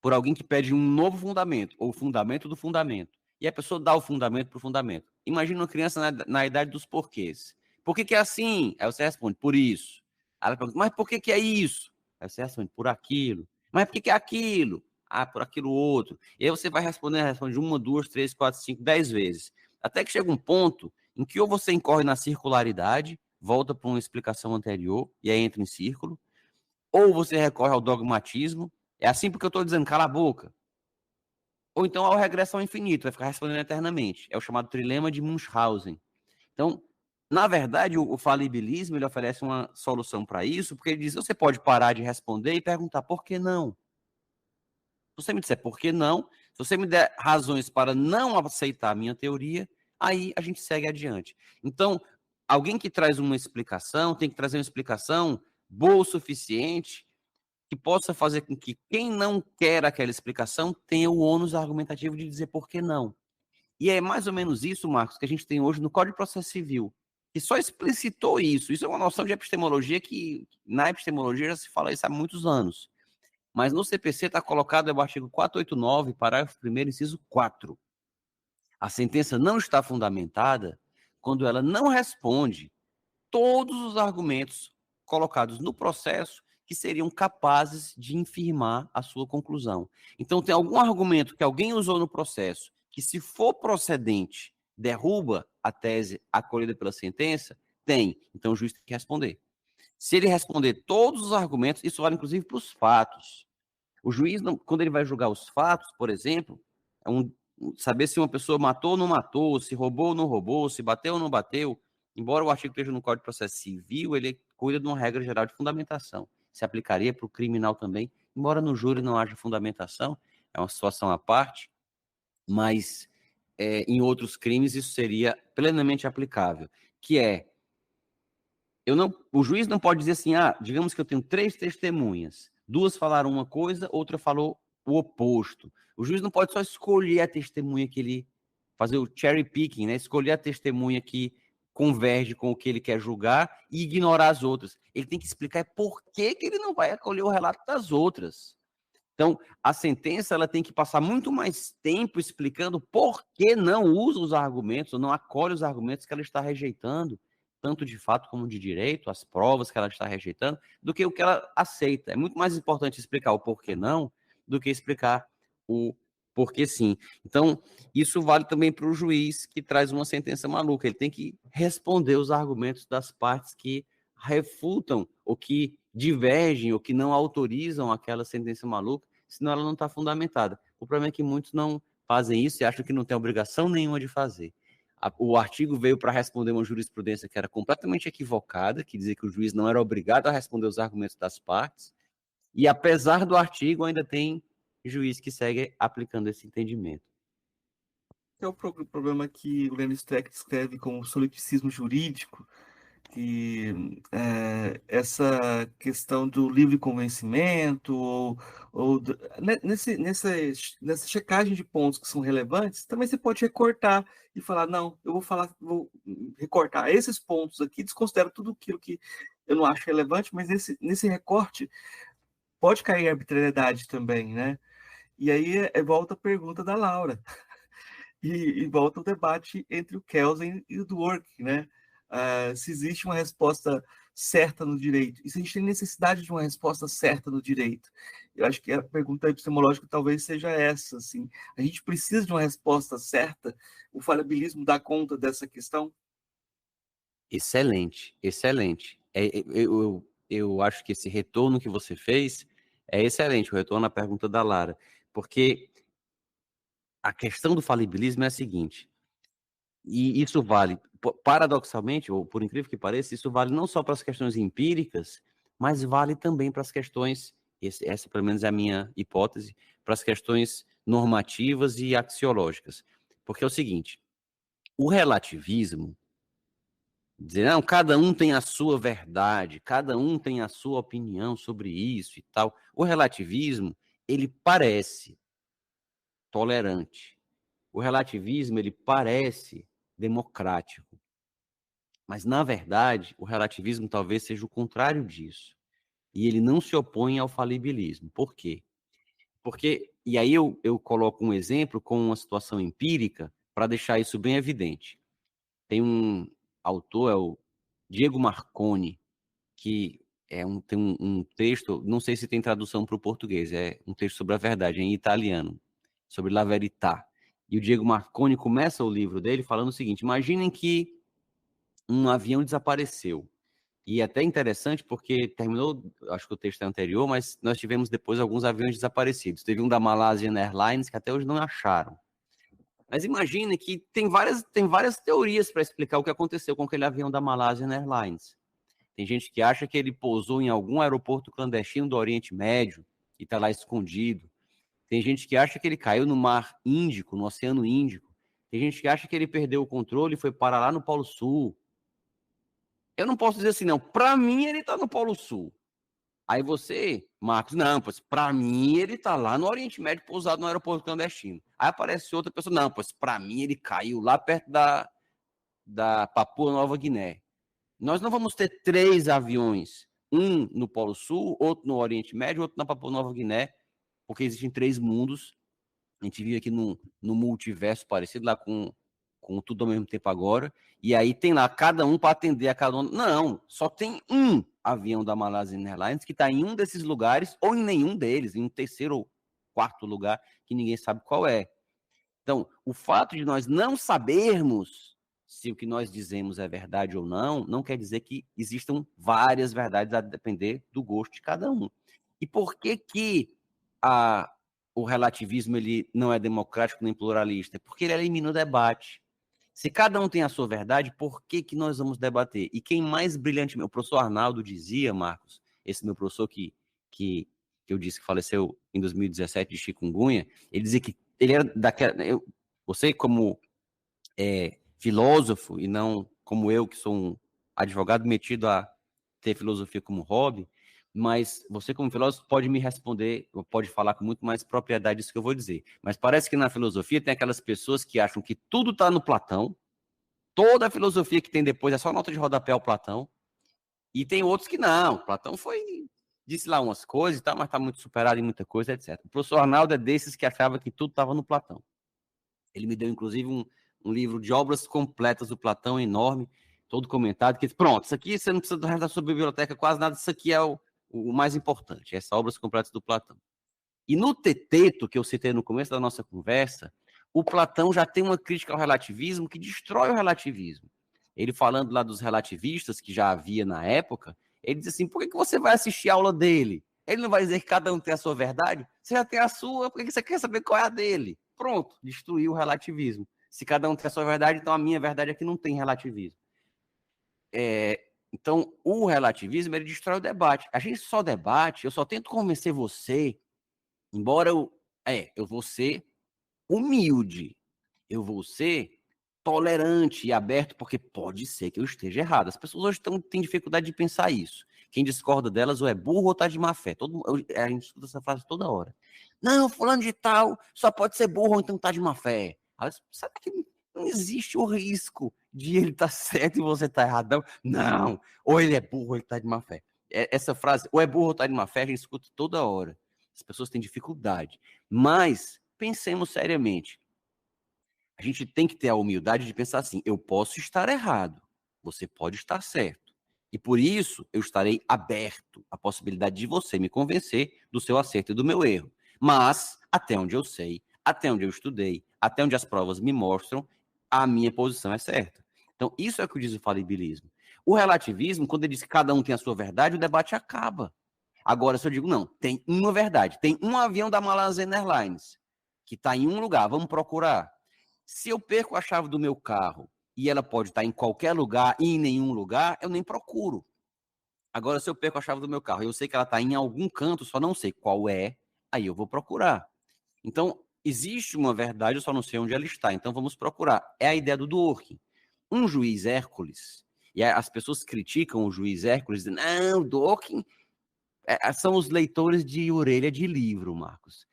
por alguém que pede um novo fundamento, ou o fundamento do fundamento. E a pessoa dá o fundamento para o fundamento. Imagina uma criança na idade dos porquês. Por que é assim? Aí você responde, por isso. Aí ela pergunta, mas por que é isso? Aí você responde, por aquilo. Mas por que é aquilo? Ah, por aquilo outro. E aí você vai responde 1, 2, 3, 4, 5, 10 vezes. Até que chega um ponto em que ou você incorre na circularidade, volta para uma explicação anterior, e aí entra em círculo, ou você recorre ao dogmatismo, é assim porque eu estou dizendo, cala a boca. Ou então ao regresso ao infinito, vai ficar respondendo eternamente. É o chamado trilema de Munchausen. Então, na verdade, o falibilismo ele oferece uma solução para isso, porque ele diz, você pode parar de responder e perguntar por que não. Se você me disser por que não, se você me der razões para não aceitar a minha teoria, aí a gente segue adiante. Então, alguém que traz uma explicação, tem que trazer uma explicação boa o suficiente que possa fazer com que quem não quer aquela explicação tenha o ônus argumentativo de dizer por que não. E é mais ou menos isso, Marcos, que a gente tem hoje no Código de Processo Civil, que só explicitou isso. Isso é uma noção de epistemologia que, na epistemologia, já se fala isso há muitos anos. Mas no CPC está colocado o artigo 489, parágrafo 1º, inciso 4. A sentença não está fundamentada quando ela não responde todos os argumentos colocados no processo que seriam capazes de infirmar a sua conclusão. Então, tem algum argumento que alguém usou no processo que, se for procedente, derruba a tese acolhida pela sentença? Tem. Então, o juiz tem que responder. Se ele responder todos os argumentos, isso vale inclusive para os fatos. O juiz, quando ele vai julgar os fatos, por exemplo, saber se uma pessoa matou ou não matou, se roubou ou não roubou, se bateu ou não bateu, embora o artigo esteja no Código de Processo Civil, ele cuida de uma regra geral de fundamentação. Se aplicaria para o criminal também, embora no júri não haja fundamentação, é uma situação à parte, mas em outros crimes isso seria plenamente aplicável, que é, o juiz não pode dizer assim, digamos que eu tenho 3 testemunhas, 2 falaram uma coisa, outra falou o oposto. O juiz não pode só escolher a testemunha que ele, fazer o cherry picking, né? Escolher a testemunha que converge com o que ele quer julgar e ignorar as outras. Ele tem que explicar por que ele não vai acolher o relato das outras. Então, a sentença ela tem que passar muito mais tempo explicando por que não usa os argumentos, ou não acolhe os argumentos que ela está rejeitando, tanto de fato como de direito, as provas que ela está rejeitando, do que o que ela aceita. É muito mais importante explicar o porquê não do que explicar o porquê sim. Então, isso vale também para o juiz que traz uma sentença maluca. Ele tem que responder os argumentos das partes que refutam ou que divergem ou que não autorizam aquela sentença maluca, senão ela não está fundamentada. O problema é que muitos não fazem isso e acham que não tem obrigação nenhuma de fazer. O artigo veio para responder uma jurisprudência que era completamente equivocada, que dizia que o juiz não era obrigado a responder os argumentos das partes, e apesar do artigo, ainda tem juiz que segue aplicando esse entendimento. É o problema que o Lenin Streck descreve como solipsismo jurídico, que essa questão do livre convencimento, nessa checagem de pontos que são relevantes, também você pode recortar e falar, não, eu vou recortar esses pontos aqui, desconsidero tudo aquilo que eu não acho relevante, mas nesse recorte pode cair arbitrariedade também, né? E aí volta a pergunta da Laura. E volta o debate entre o Kelsen e o Dworkin, né? Se existe uma resposta certa no direito, e se a gente tem necessidade de uma resposta certa no direito. Eu acho que a pergunta epistemológica talvez seja essa, assim. A gente precisa de uma resposta certa? O falabilismo dá conta dessa questão? Excelente, excelente. Eu acho que esse retorno que você fez é excelente, o retorno à pergunta da Lara, porque a questão do falibilismo é a seguinte, e isso vale, paradoxalmente, ou por incrível que pareça, isso vale não só para as questões empíricas, mas vale também para as questões, essa pelo menos é a minha hipótese, para as questões normativas e axiológicas. Porque é o seguinte, o relativismo, dizer, não, cada um tem a sua verdade, cada um tem a sua opinião sobre isso e tal. O relativismo, ele parece tolerante. O relativismo, ele parece democrático. Mas, na verdade, o relativismo talvez seja o contrário disso. E ele não se opõe ao falibilismo. Por quê? Porque, e aí eu coloco um exemplo com uma situação empírica para deixar isso bem evidente. Tem um autor, é o Diego Marconi, que tem um texto, não sei se tem tradução para o português, é um texto sobre a verdade, em italiano, sobre la verità. E o Diego Marconi começa o livro dele falando o seguinte, imaginem que um avião desapareceu. E é até interessante porque terminou, acho que o texto é anterior, mas nós tivemos depois alguns aviões desaparecidos. Teve um da Malaysian Airlines que até hoje não acharam. Mas imagine que tem várias teorias para explicar o que aconteceu com aquele avião da Malaysian Airlines. Tem gente que acha que ele pousou em algum aeroporto clandestino do Oriente Médio e está lá escondido. Tem gente que acha que ele caiu no Mar Índico, no Oceano Índico. Tem gente que acha que ele perdeu o controle e foi parar lá no Polo Sul. Eu não posso dizer assim, não. Para mim, ele está no Polo Sul. Aí você, Marcos, não, pois para mim ele está lá no Oriente Médio, pousado no aeroporto clandestino. Aí aparece outra pessoa, não, pois para mim ele caiu lá perto da Papua Nova Guiné. Nós não vamos ter 3 aviões, um no Polo Sul, outro no Oriente Médio, outro na Papua Nova Guiné, porque existem 3 mundos. A gente vive aqui no multiverso parecido lá com tudo ao mesmo tempo agora, e aí tem lá cada um para atender a cada um. Não, só tem um avião da Malaysian Airlines que está em um desses lugares ou em nenhum deles, em um terceiro ou quarto lugar que ninguém sabe qual é. Então, o fato de nós não sabermos se o que nós dizemos é verdade ou não quer dizer que existam várias verdades a depender do gosto de cada um. E por que o relativismo ele não é democrático nem pluralista? Porque ele elimina o debate. Se cada um tem a sua verdade, por que nós vamos debater? E quem mais brilhantemente... O professor Arnaldo dizia, Marcos, esse meu professor que eu disse que faleceu em 2017 de chikungunya, ele dizia que ele era daquela... Você, como filósofo, e não como eu, que sou um advogado metido a ter filosofia como hobby, mas você, como filósofo, pode me responder, pode falar com muito mais propriedade disso que eu vou dizer. Mas parece que na filosofia tem aquelas pessoas que acham que tudo está no Platão, toda a filosofia que tem depois é só nota de rodapé ao Platão, e tem outros que não, Platão disse lá umas coisas e tal, mas está muito superado em muita coisa, etc. O professor Arnaldo é desses que achava que tudo estava no Platão. Ele me deu, inclusive, um livro de obras completas do Platão, enorme, todo comentado, que pronto, isso aqui você não precisa do resto da sua biblioteca, quase nada, isso aqui é o mais importante, essas obras completas do Platão. E no Teteto, que eu citei no começo da nossa conversa, o Platão já tem uma crítica ao relativismo que destrói o relativismo. ele falando lá dos relativistas, que já havia na época, ele diz assim, por que você vai assistir a aula dele? Ele não vai dizer que cada um tem a sua verdade? Você já tem a sua, por que você quer saber qual é a dele? Pronto, destruiu o relativismo. Se cada um tem a sua verdade, então a minha verdade é que não tem relativismo. Então, o relativismo, ele destrói o debate. A gente só debate, eu só tento convencer você, embora eu vou ser humilde, eu vou ser tolerante e aberto, porque pode ser que eu esteja errado. As pessoas hoje têm dificuldade de pensar isso. Quem discorda delas ou é burro ou está de má fé. A gente escuta essa frase toda hora. Não, fulano de tal só pode ser burro ou então está de má fé. Sabe que não existe o risco de ele estar certo e você estar errado. Não, ou ele é burro ou ele está de má fé. Essa frase, ou é burro ou está de má fé, a gente escuta toda hora. As pessoas têm dificuldade. Mas pensemos seriamente. A gente tem que ter a humildade de pensar assim, eu posso estar errado, você pode estar certo. E por isso eu estarei aberto à possibilidade de você me convencer do seu acerto e do meu erro. Mas, até onde eu sei, até onde eu estudei, até onde as provas me mostram, a minha posição é certa. Então, isso é o que diz o falibilismo. O relativismo, quando ele diz que cada um tem a sua verdade, o debate acaba. Agora, se eu digo, não, tem uma verdade, tem um avião da Malaysia Airlines, que está em um lugar, vamos procurar. Se eu perco a chave do meu carro e ela pode estar em qualquer lugar e em nenhum lugar, eu nem procuro. Agora, se eu perco a chave do meu carro e eu sei que ela está em algum canto, só não sei qual é, aí eu vou procurar. Então, existe uma verdade, eu só não sei onde ela está. Então, vamos procurar. É a ideia do Dworkin. Um juiz Hércules, e as pessoas criticam o juiz Hércules, dizendo, não, Dworkin são os leitores de orelha de livro, Marcos.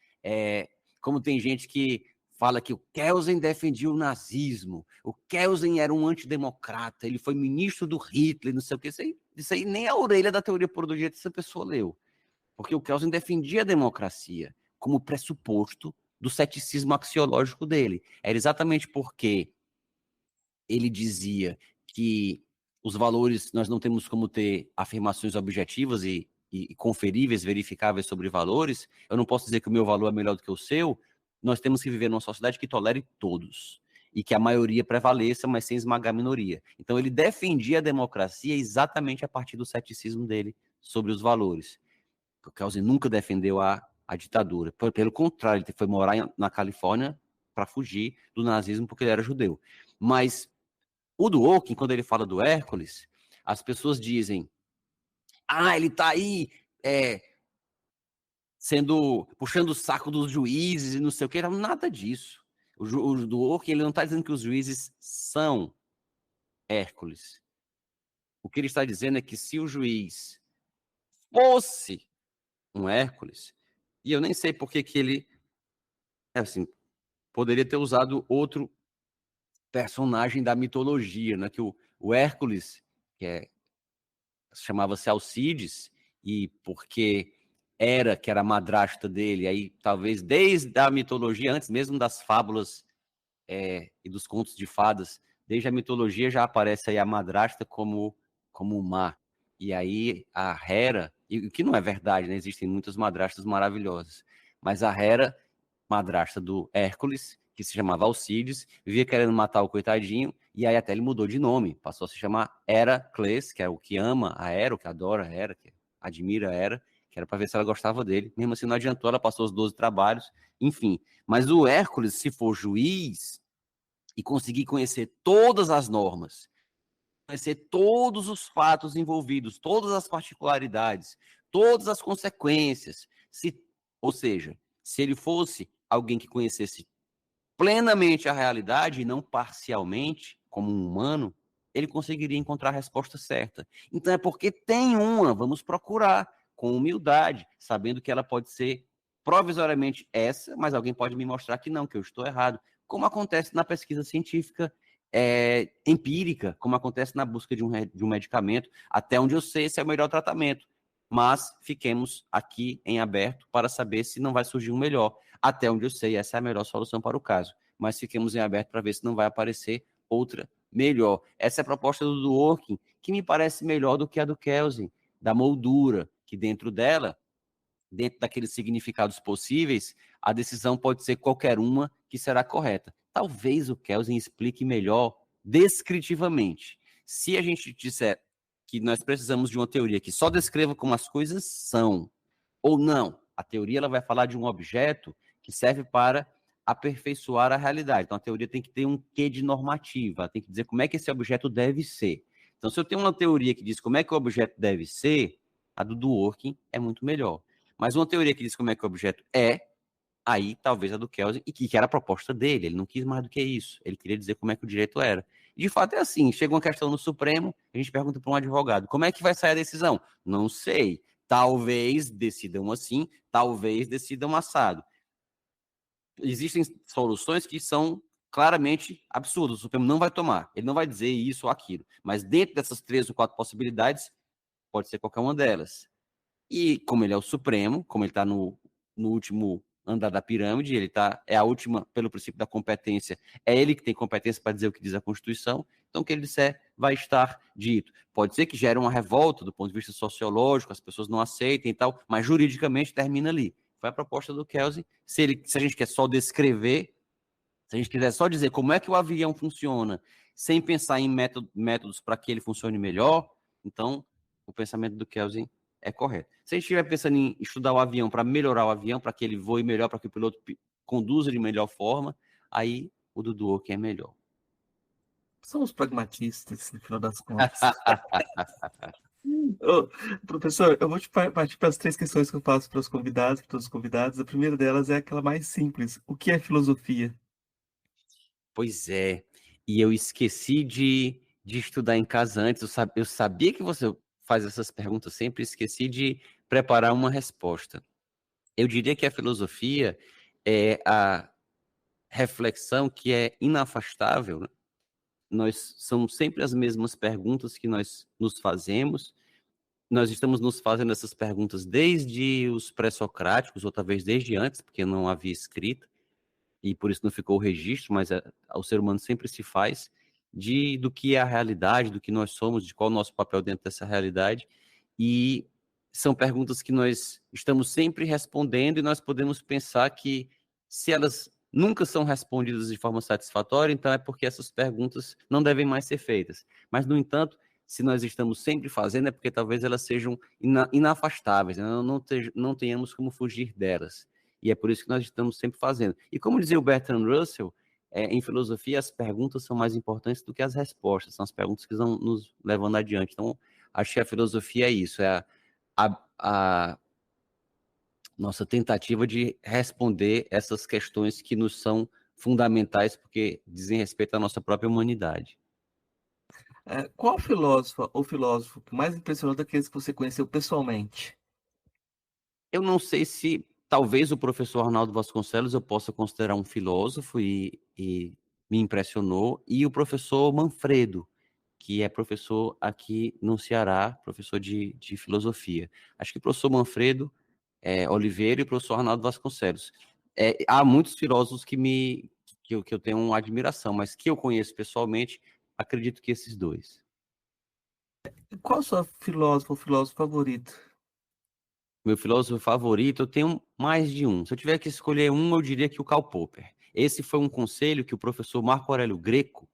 Como tem gente que fala que o Kelsen defendia o nazismo, o Kelsen era um antidemocrata, ele foi ministro do Hitler, não sei o que, isso aí nem a orelha da teoria pura do jeito essa pessoa leu. Porque o Kelsen defendia a democracia como pressuposto do ceticismo axiológico dele. Era exatamente porque ele dizia que os valores, nós não temos como ter afirmações objetivas e conferíveis, verificáveis sobre valores, eu não posso dizer que o meu valor é melhor do que o seu, nós temos que viver numa sociedade que tolere todos e que a maioria prevaleça, mas sem esmagar a minoria. Então ele defendia a democracia exatamente a partir do ceticismo dele sobre os valores. O Kelsen nunca defendeu a ditadura. Pelo contrário, ele foi morar na Califórnia para fugir do nazismo porque ele era judeu. Mas o Dworkin, quando ele fala do Hércules, as pessoas dizem, ele está aí puxando o saco dos juízes e não sei o que, nada disso. O Dworkin, ele não está dizendo que os juízes são Hércules. O que ele está dizendo é que se o juiz fosse um Hércules, e eu nem sei por que ele poderia ter usado outro personagem da mitologia, né? Que o Hércules, chamava-se Alcides, e porque que era a madrasta dele, aí talvez desde a mitologia, antes mesmo das fábulas e dos contos de fadas, desde a mitologia já aparece aí a madrasta como má. E aí a Hera, e que não é verdade, né? Existem muitas madrastas maravilhosas, mas a Hera, madrasta do Hércules, que se chamava Alcides, vivia querendo matar o coitadinho, e aí até ele mudou de nome, passou a se chamar Heracles, que é o que ama a Hera, o que adora a Hera, que admira a Hera, que era para ver se ela gostava dele. Mesmo assim não adiantou, ela passou os 12 trabalhos, enfim. Mas o Hércules, se for juiz e conseguir conhecer todas as normas, conhecer todos os fatos envolvidos, todas as particularidades, todas as consequências, ou seja, se ele fosse alguém que conhecesse plenamente a realidade e não parcialmente, como um humano, ele conseguiria encontrar a resposta certa. Então é porque tem vamos procurar com humildade, sabendo que ela pode ser provisoriamente essa, mas alguém pode me mostrar que não, que eu estou errado, como acontece na pesquisa científica empírica, como acontece na busca de um medicamento, até onde eu sei se é o melhor tratamento. Mas fiquemos aqui em aberto para saber se não vai surgir um melhor. Até onde eu sei, essa é a melhor solução para o caso. Mas fiquemos em aberto para ver se não vai aparecer outra melhor. Essa é a proposta do Dworkin, que me parece melhor do que a do Kelsen, da moldura, que dentro dela, dentro daqueles significados possíveis, a decisão pode ser qualquer uma que será correta. Talvez o Kelsen explique melhor descritivamente. Se a gente disser que nós precisamos de uma teoria que só descreva como as coisas são, ou não, a teoria ela vai falar de um objeto que serve para aperfeiçoar a realidade. Então, a teoria tem que ter um quê de normativa, ela tem que dizer como é que esse objeto deve ser. Então, se eu tenho uma teoria que diz como é que o objeto deve ser, a do Dworkin é muito melhor. Mas uma teoria que diz como é que o objeto é, aí talvez a do Kelsen, e que era a proposta dele, ele não quis mais do que isso, ele queria dizer como é que o direito era. E de fato é assim, chega uma questão no Supremo, a gente pergunta para um advogado, como é que vai sair a decisão? Não sei, talvez decidam assim, talvez decidam assado. Existem soluções que são claramente absurdas, o Supremo não vai tomar, ele não vai dizer isso ou aquilo, mas dentro dessas 3 ou 4 possibilidades, pode ser qualquer uma delas. E como ele é o Supremo, como ele está no último andar da pirâmide, ele é a última, pelo princípio da competência, é ele que tem competência para dizer o que diz a Constituição, então o que ele disser vai estar dito. Pode ser que gere uma revolta do ponto de vista sociológico, as pessoas não aceitem e tal, mas juridicamente termina ali. Foi a proposta do Kelsen. Se a gente quer só descrever, se a gente quiser só dizer como é que o avião funciona, sem pensar em métodos para que ele funcione melhor, então o pensamento do Kelsen é correto. Se a gente estiver pensando em estudar o avião para melhorar o avião, para que ele voe melhor, para que o piloto conduza de melhor forma, aí o do Dworkin é melhor. Somos pragmatistas, no final das contas. Ô, professor, eu vou partir para as 3 questões que eu faço para os convidados, para todos os convidados. A primeira delas é aquela mais simples. O que é filosofia? Pois é. E eu esqueci de estudar em casa antes. Eu sabia que você faz essas perguntas sempre, esqueci de preparar uma resposta. Eu diria que a filosofia é a reflexão que é inafastável, né? São sempre as mesmas perguntas que nós nos fazemos. Nós estamos nos fazendo essas perguntas desde os pré-socráticos, ou talvez desde antes, porque não havia escrita, e por isso não ficou o registro, mas o ser humano sempre se faz do que é a realidade, do que nós somos, de qual é o nosso papel dentro dessa realidade. E são perguntas que nós estamos sempre respondendo, e nós podemos pensar que se elas nunca são respondidas de forma satisfatória, então é porque essas perguntas não devem mais ser feitas. Mas, no entanto, se nós estamos sempre fazendo, é porque talvez elas sejam inafastáveis, né? Não tenhamos como fugir delas. E é por isso que nós estamos sempre fazendo. E como dizia o Bertrand Russell, em filosofia as perguntas são mais importantes do que as respostas, são as perguntas que vão nos levando adiante. Então, acho que a filosofia é isso, é a nossa tentativa de responder essas questões que nos são fundamentais, porque dizem respeito à nossa própria humanidade. Qual filósofa ou filósofo que mais impressionou daqueles que você conheceu pessoalmente? Eu não sei se talvez o professor Arnaldo Vasconcelos eu possa considerar um filósofo e me impressionou, e o professor Manfredo, que é professor aqui no Ceará, professor de filosofia. Acho que o professor Manfredo Oliveira e o professor Arnaldo Vasconcelos. Há muitos filósofos que eu tenho uma admiração, mas que eu conheço pessoalmente, acredito que esses 2. Qual a sua filósofa ou filósofo favorito? Meu filósofo favorito, eu tenho mais de um. Se eu tiver que escolher um, eu diria que o Karl Popper. Esse foi um conselho que o professor Marco Aurélio Greco,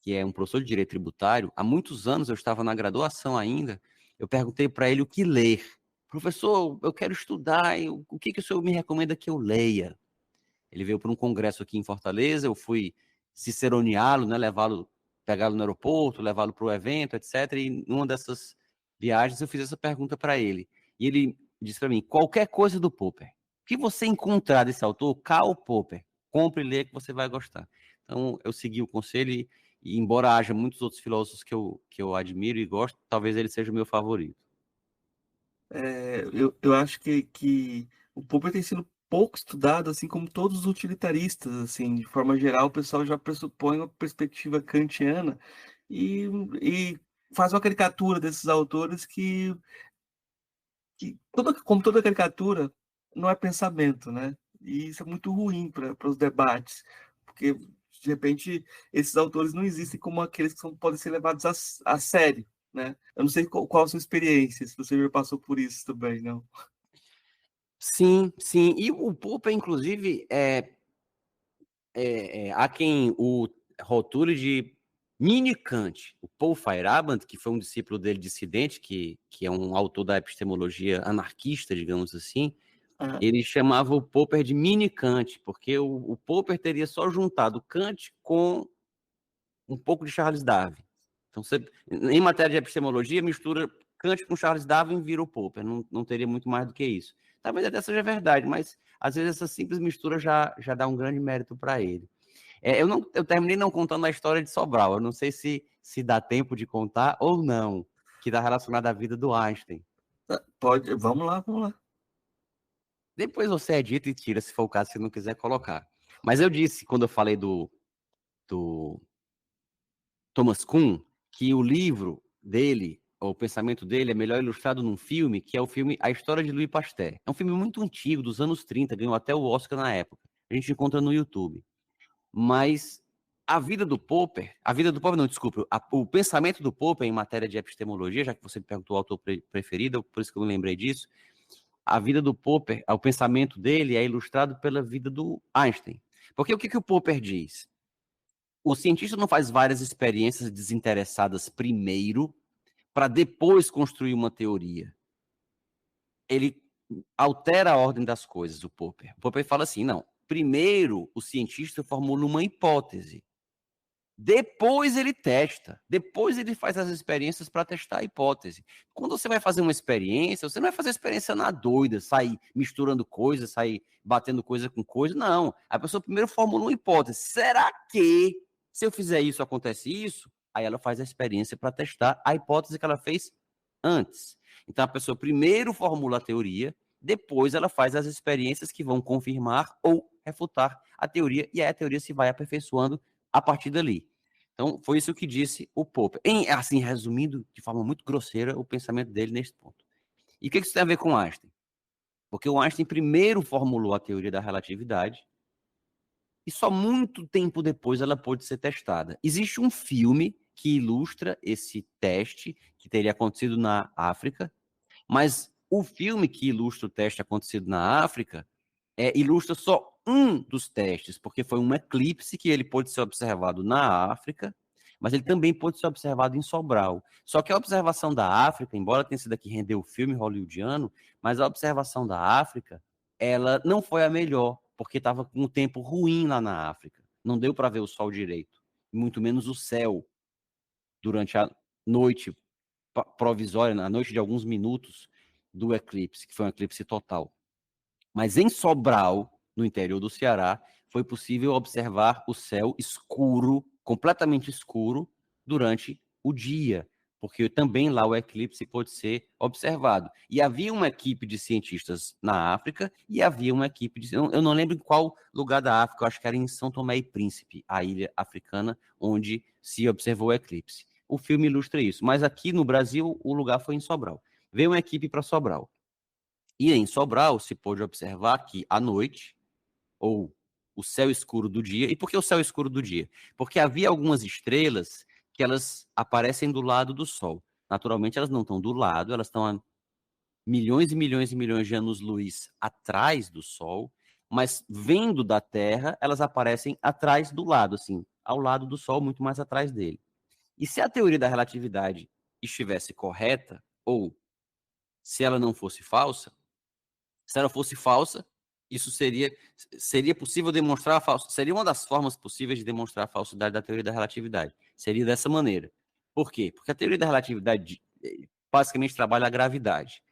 que é um professor de direito tributário, há muitos anos, eu estava na graduação ainda, eu perguntei para ele o que ler. Professor, eu quero estudar, o que o senhor me recomenda que eu leia? Ele veio para um congresso aqui em Fortaleza, eu fui ciceroneá-lo, né, pegá-lo no aeroporto, levá-lo para o evento, etc. E numa dessas viagens eu fiz essa pergunta para ele. E ele disse para mim, qualquer coisa do Popper. O que você encontrar desse autor, Karl Popper, compre e lê que você vai gostar. Então eu segui o conselho e embora haja muitos outros filósofos que eu admiro e gosto, talvez ele seja o meu favorito. Eu acho que o Popper tem sido pouco estudado, assim como todos os utilitaristas, assim, de forma geral, o pessoal já pressupõe uma perspectiva kantiana e faz uma caricatura desses autores como toda caricatura, não é pensamento, né? E isso é muito ruim para os debates, porque, de repente, esses autores não existem como aqueles que podem ser levados a sério, né? Eu não sei qual a sua experiência, se você já passou por isso também, não? Sim, sim. E o Popper, inclusive, há quem o rotule de Mini Kant, o Paul Feyerabend, que foi um discípulo dele dissidente, que é um autor da epistemologia anarquista, digamos assim, ele chamava o Popper de Mini Kant, porque o Popper teria só juntado Kant com um pouco de Charles Darwin. Então, em matéria de epistemologia, mistura Kant com Charles Darwin e vira o Popper. Não teria muito mais do que isso. Talvez até seja verdade, mas às vezes essa simples mistura já dá um grande mérito para ele. Eu terminei não contando a história de Sobral. Eu não sei se dá tempo de contar ou não, que está relacionada à vida do Einstein. Pode, vamos lá. Depois você edita e tira, se for o caso, se não quiser colocar. Mas eu disse, quando eu falei do Thomas Kuhn, que o livro dele, o pensamento dele, é melhor ilustrado num filme, que é o filme A História de Louis Pasteur. É um filme muito antigo, dos anos 30, ganhou até o Oscar na época. A gente encontra no YouTube. Mas a vida do Popper não, desculpa, o pensamento do Popper em matéria de epistemologia, já que você me perguntou o autor preferido, por isso que eu me lembrei disso, a vida do Popper, o pensamento dele é ilustrado pela vida do Einstein. Porque o que o Popper diz? O cientista não faz várias experiências desinteressadas primeiro para depois construir uma teoria. Ele altera a ordem das coisas, o Popper. O Popper fala assim, não, primeiro o cientista formula uma hipótese. Depois ele testa, depois ele faz as experiências para testar a hipótese. Quando você vai fazer uma experiência, você não vai fazer experiência na doida, sair misturando coisas, sair batendo coisa com coisa, não. A pessoa primeiro formula uma hipótese. Será que, se eu fizer isso, acontece isso? Aí ela faz a experiência para testar a hipótese que ela fez antes. Então a pessoa primeiro formula a teoria, depois ela faz as experiências que vão confirmar ou refutar a teoria, e aí a teoria se vai aperfeiçoando a partir dali. Então, foi isso que disse o Popper. Assim, resumindo de forma muito grosseira o pensamento dele nesse ponto. E o que isso tem a ver com Einstein? Porque o Einstein primeiro formulou a teoria da relatividade e só muito tempo depois ela pôde ser testada. Existe um filme que ilustra esse teste que teria acontecido na África, mas o filme que ilustra o teste acontecido na África ilustra só um dos testes, porque foi um eclipse que ele pôde ser observado na África, mas ele também pôde ser observado em Sobral. Só que a observação da África, embora tenha sido a que rendeu o filme hollywoodiano, mas a observação da África, ela não foi a melhor, porque estava com um tempo ruim lá na África. Não deu para ver o sol direito, muito menos o céu, durante a noite provisória, na noite de alguns minutos do eclipse, que foi um eclipse total. Mas em Sobral, no interior do Ceará, foi possível observar o céu escuro, completamente escuro, durante o dia, porque também lá o eclipse pôde ser observado. E havia uma equipe de cientistas na África e havia uma equipe de... Eu não lembro em qual lugar da África, eu acho que era em São Tomé e Príncipe, a ilha africana, onde se observou o eclipse. O filme ilustra isso, mas aqui no Brasil o lugar foi em Sobral. Veio uma equipe para Sobral. E em Sobral se pôde observar que à noite, ou o céu escuro do dia, e por que o céu escuro do dia? Porque havia algumas estrelas que elas aparecem do lado do Sol. Naturalmente elas não estão do lado, elas estão a milhões e milhões e milhões de anos-luz atrás do Sol, mas vendo da Terra, elas aparecem atrás do lado, assim, ao lado do Sol, muito mais atrás dele. E se a teoria da relatividade estivesse correta, ou se ela não fosse falsa, se ela fosse falsa, isso seria possível demonstrar a falsidade. Seria uma das formas possíveis de demonstrar a falsidade da teoria da relatividade. Seria dessa maneira. Por quê? Porque a teoria da relatividade basicamente trabalha a gravidade.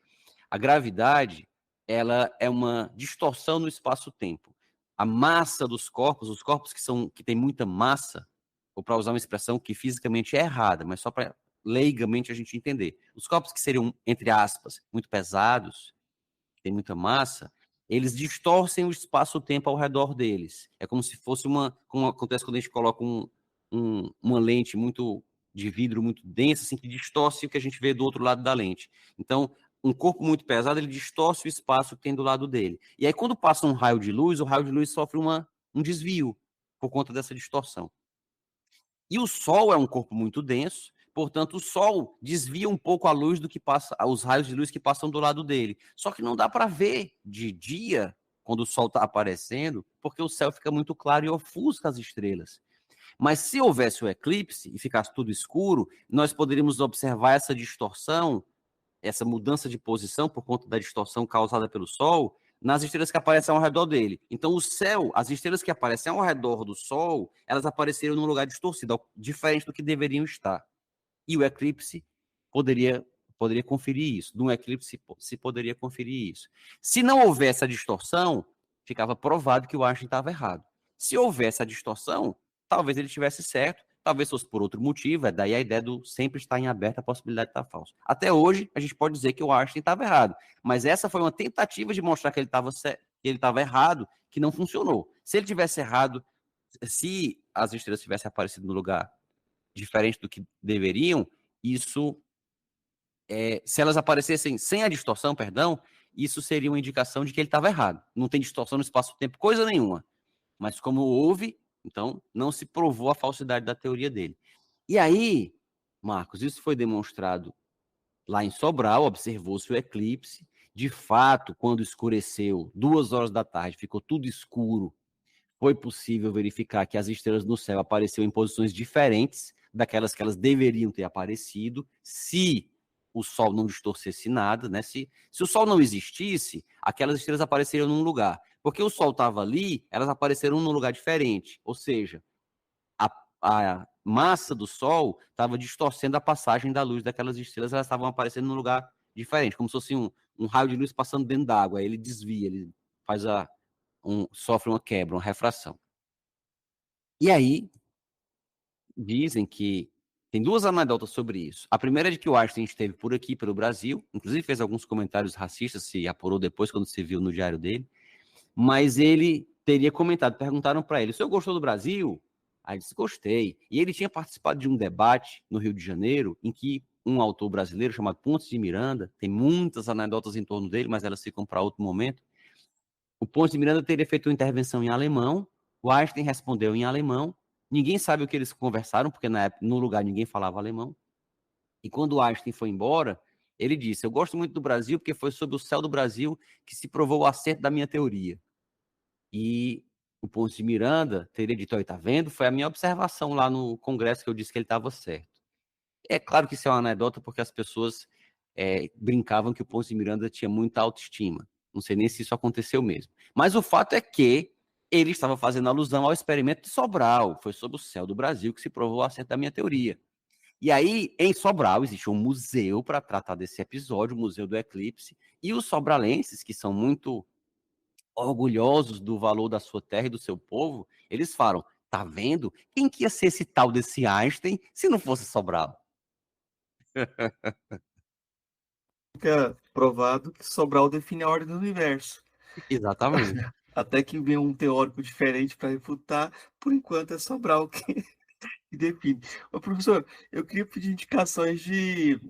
A gravidade, ela é uma distorção no espaço-tempo. A massa dos corpos, os corpos que têm muita massa, ou para usar uma expressão que fisicamente é errada, mas só para leigamente a gente entender. Os corpos que seriam, entre aspas, muito pesados, tem muita massa, eles distorcem o espaço-tempo ao redor deles. É como se fosse como acontece quando a gente coloca uma lente muito de vidro muito densa, assim, que distorce o que a gente vê do outro lado da lente. Então, um corpo muito pesado, ele distorce o espaço que tem do lado dele. E aí, quando passa um raio de luz, o raio de luz sofre um desvio por conta dessa distorção. E o Sol é um corpo muito denso, portanto, o Sol desvia um pouco a luz do que passa, os raios de luz que passam do lado dele. Só que não dá para ver de dia, quando o Sol está aparecendo, porque o céu fica muito claro e ofusca as estrelas. Mas se houvesse o eclipse e ficasse tudo escuro, nós poderíamos observar essa distorção, essa mudança de posição por conta da distorção causada pelo Sol, nas estrelas que aparecem ao redor dele. Então, o céu, as estrelas que aparecem ao redor do Sol, elas apareceram num lugar distorcido, diferente do que deveriam estar. E o eclipse poderia conferir isso. No eclipse se poderia conferir isso. Se não houvesse a distorção, ficava provado que o Einstein estava errado. Se houvesse a distorção, talvez ele estivesse certo, talvez fosse por outro motivo, daí a ideia do sempre estar em aberto a possibilidade de estar falso. Até hoje, a gente pode dizer que o Einstein estava errado, mas essa foi uma tentativa de mostrar que ele estava errado, que não funcionou. Se ele tivesse errado, se as estrelas tivessem aparecido no lugar diferente do que deveriam, isso, se elas aparecessem sem a distorção, isso seria uma indicação de que ele estava errado. Não tem distorção no espaço-tempo, coisa nenhuma. Mas como houve, então não se provou a falsidade da teoria dele. E aí, Marcos, isso foi demonstrado lá em Sobral, observou-se o eclipse. De fato, quando escureceu, 2 horas da tarde, ficou tudo escuro, foi possível verificar que as estrelas no céu apareceram em posições diferentes daquelas que elas deveriam ter aparecido, se o Sol não distorcesse nada, né? Se o Sol não existisse, aquelas estrelas apareceriam num lugar. Porque o Sol estava ali, elas apareceram num lugar diferente. Ou seja, a massa do Sol estava distorcendo a passagem da luz daquelas estrelas, elas estavam aparecendo num lugar diferente, como se fosse um raio de luz passando dentro d'água. Ele desvia, ele faz sofre uma quebra, uma refração. E aí, dizem que tem 2 anedotas sobre isso. A primeira é de que o Einstein esteve por aqui, pelo Brasil, inclusive fez alguns comentários racistas, se apurou depois, quando se viu no diário dele, mas ele teria comentado, perguntaram para ele, o senhor gostou do Brasil? Aí ele disse, gostei. E ele tinha participado de um debate no Rio de Janeiro, em que um autor brasileiro chamado Pontes de Miranda, tem muitas anedotas em torno dele, mas elas ficam para outro momento. O Pontes de Miranda teria feito uma intervenção em alemão, o Einstein respondeu em alemão, ninguém sabe o que eles conversaram, porque na época, no lugar ninguém falava alemão. E quando o Einstein foi embora, ele disse, eu gosto muito do Brasil, porque foi sob o céu do Brasil que se provou o acerto da minha teoria. E o Pontes de Miranda teria dito, tá vendo? Foi a minha observação lá no congresso que eu disse que ele estava certo. É claro que isso é uma anedota, porque as pessoas brincavam que o Pontes de Miranda tinha muita autoestima. Não sei nem se isso aconteceu mesmo. Mas o fato é que ele estava fazendo alusão ao experimento de Sobral. Foi sob o céu do Brasil que se provou o acerto da minha teoria. E aí, em Sobral, existe um museu para tratar desse episódio, o Museu do Eclipse, e os sobralenses, que são muito orgulhosos do valor da sua terra e do seu povo, eles falam, tá vendo? Quem que ia ser esse tal desse Einstein se não fosse Sobral? Fica provado que Sobral define a ordem do universo. Exatamente. Até que vem um teórico diferente para refutar, por enquanto é Sobral que define. Ô, professor, eu queria pedir indicações de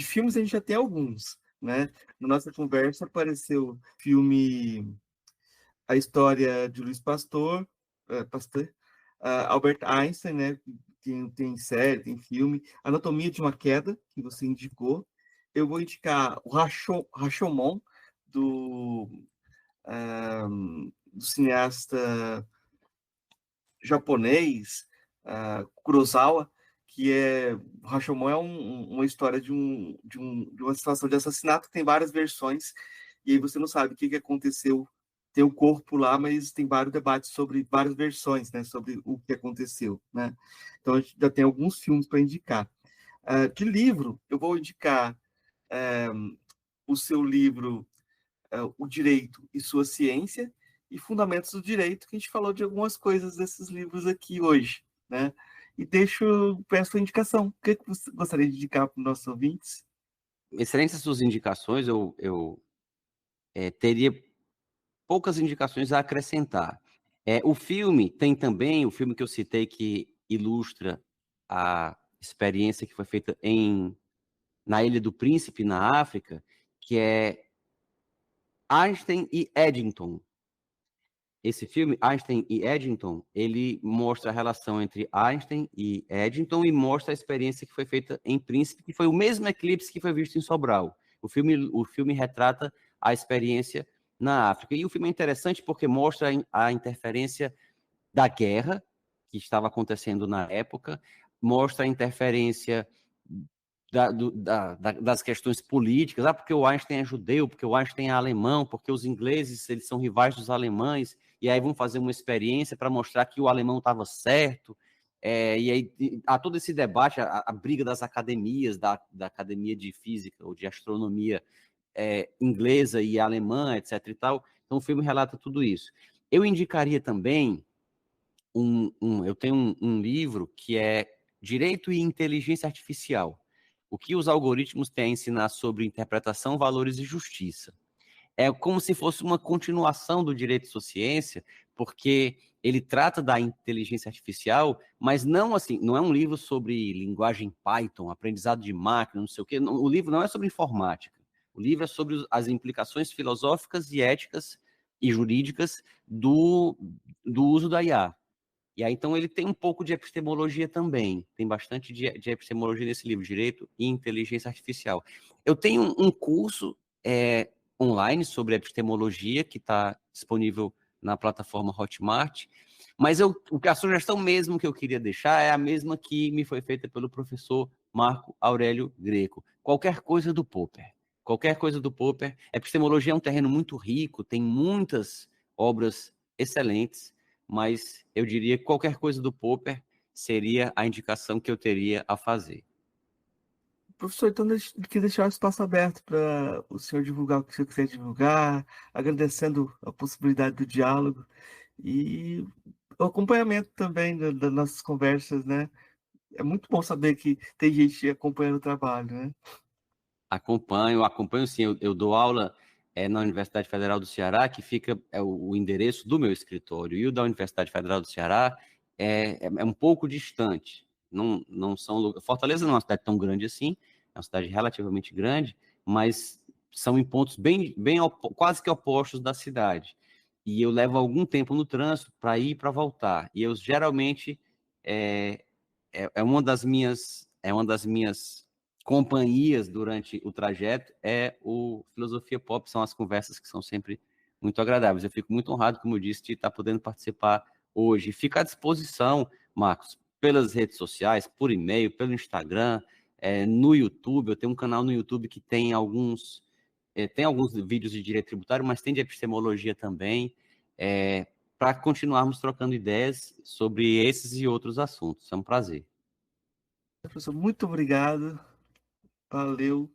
filmes, a gente já tem alguns, né? Na nossa conversa apareceu filme A História de Louis Pasteur, Albert Einstein, né? Tem série, tem filme, Anatomia de uma Queda, que você indicou. Eu vou indicar o Rashomon, do cineasta japonês, Kurosawa, que Rashomon é uma história de uma situação de assassinato que tem várias versões, e aí você não sabe o que aconteceu. Tem o corpo lá, mas tem vários debates sobre várias versões, né, sobre o que aconteceu, né? Então a gente já tem alguns filmes para indicar. De livro, eu vou indicar o seu livro O Direito e Sua Ciência, e Fundamentos do Direito, que a gente falou de algumas coisas desses livros aqui hoje, né? E peço a indicação. O que você gostaria de indicar para os nossos ouvintes? Excelentes as suas indicações, eu teria poucas indicações a acrescentar. O filme tem também, o filme que eu citei que ilustra a experiência que foi feita na Ilha do Príncipe, na África, que é Einstein e Eddington. Esse filme, Einstein e Eddington, ele mostra a relação entre Einstein e Eddington e mostra a experiência que foi feita em Príncipe, que foi o mesmo eclipse que foi visto em Sobral. O filme retrata a experiência na África. E o filme é interessante porque mostra a interferência da guerra, que estava acontecendo na época, mostra a interferência das questões políticas, porque o Einstein é judeu, porque o Einstein é alemão, porque os ingleses eles são rivais dos alemães, e aí vão fazer uma experiência para mostrar que o alemão estava certo, e aí há todo esse debate, a briga das academias, da academia de física ou de astronomia inglesa e alemã, etc. e tal. Então o filme relata tudo isso. Eu indicaria também eu tenho um livro que é Direito e Inteligência Artificial. O que os algoritmos têm a ensinar sobre interpretação, valores e justiça. É como se fosse uma continuação do direito de ciência, porque ele trata da inteligência artificial, mas não assim, não é um livro sobre linguagem Python, aprendizado de máquina, não sei o quê. O livro não é sobre informática. O livro é sobre as implicações filosóficas e éticas e jurídicas do uso da IA. E aí, então, ele tem um pouco de epistemologia também. Tem bastante de epistemologia nesse livro, Direito e Inteligência Artificial. Eu tenho um curso online sobre epistemologia que está disponível na plataforma Hotmart, mas a sugestão mesmo que eu queria deixar é a mesma que me foi feita pelo professor Marco Aurélio Greco. Qualquer coisa do Popper. Qualquer coisa do Popper. Epistemologia é um terreno muito rico, tem muitas obras excelentes, mas eu diria que qualquer coisa do Popper seria a indicação que eu teria a fazer. Professor, então queria deixar o espaço aberto para o senhor divulgar o que o senhor quiser divulgar, agradecendo a possibilidade do diálogo e o acompanhamento também das nossas conversas, né? É muito bom saber que tem gente acompanhando o trabalho, né? Acompanho sim. Eu dou aula na Universidade Federal do Ceará, que fica o endereço do meu escritório, e o da Universidade Federal do Ceará é um pouco distante. Não são Fortaleza não é uma cidade tão grande assim, é uma cidade relativamente grande, mas são em pontos quase que opostos da cidade. E eu levo algum tempo no trânsito para ir e para voltar. E eu geralmente é uma das minhas companhias durante o trajeto é o Filosofia Pop, são as conversas que são sempre muito agradáveis. Eu fico muito honrado, como eu disse, de estar podendo participar hoje. Fica à disposição, Marcos, pelas redes sociais, por e-mail, pelo Instagram, no YouTube. Eu tenho um canal no YouTube que tem alguns vídeos de direito tributário, mas tem de epistemologia também, para continuarmos trocando ideias sobre esses e outros assuntos. É um prazer. Professor, muito obrigado. Valeu.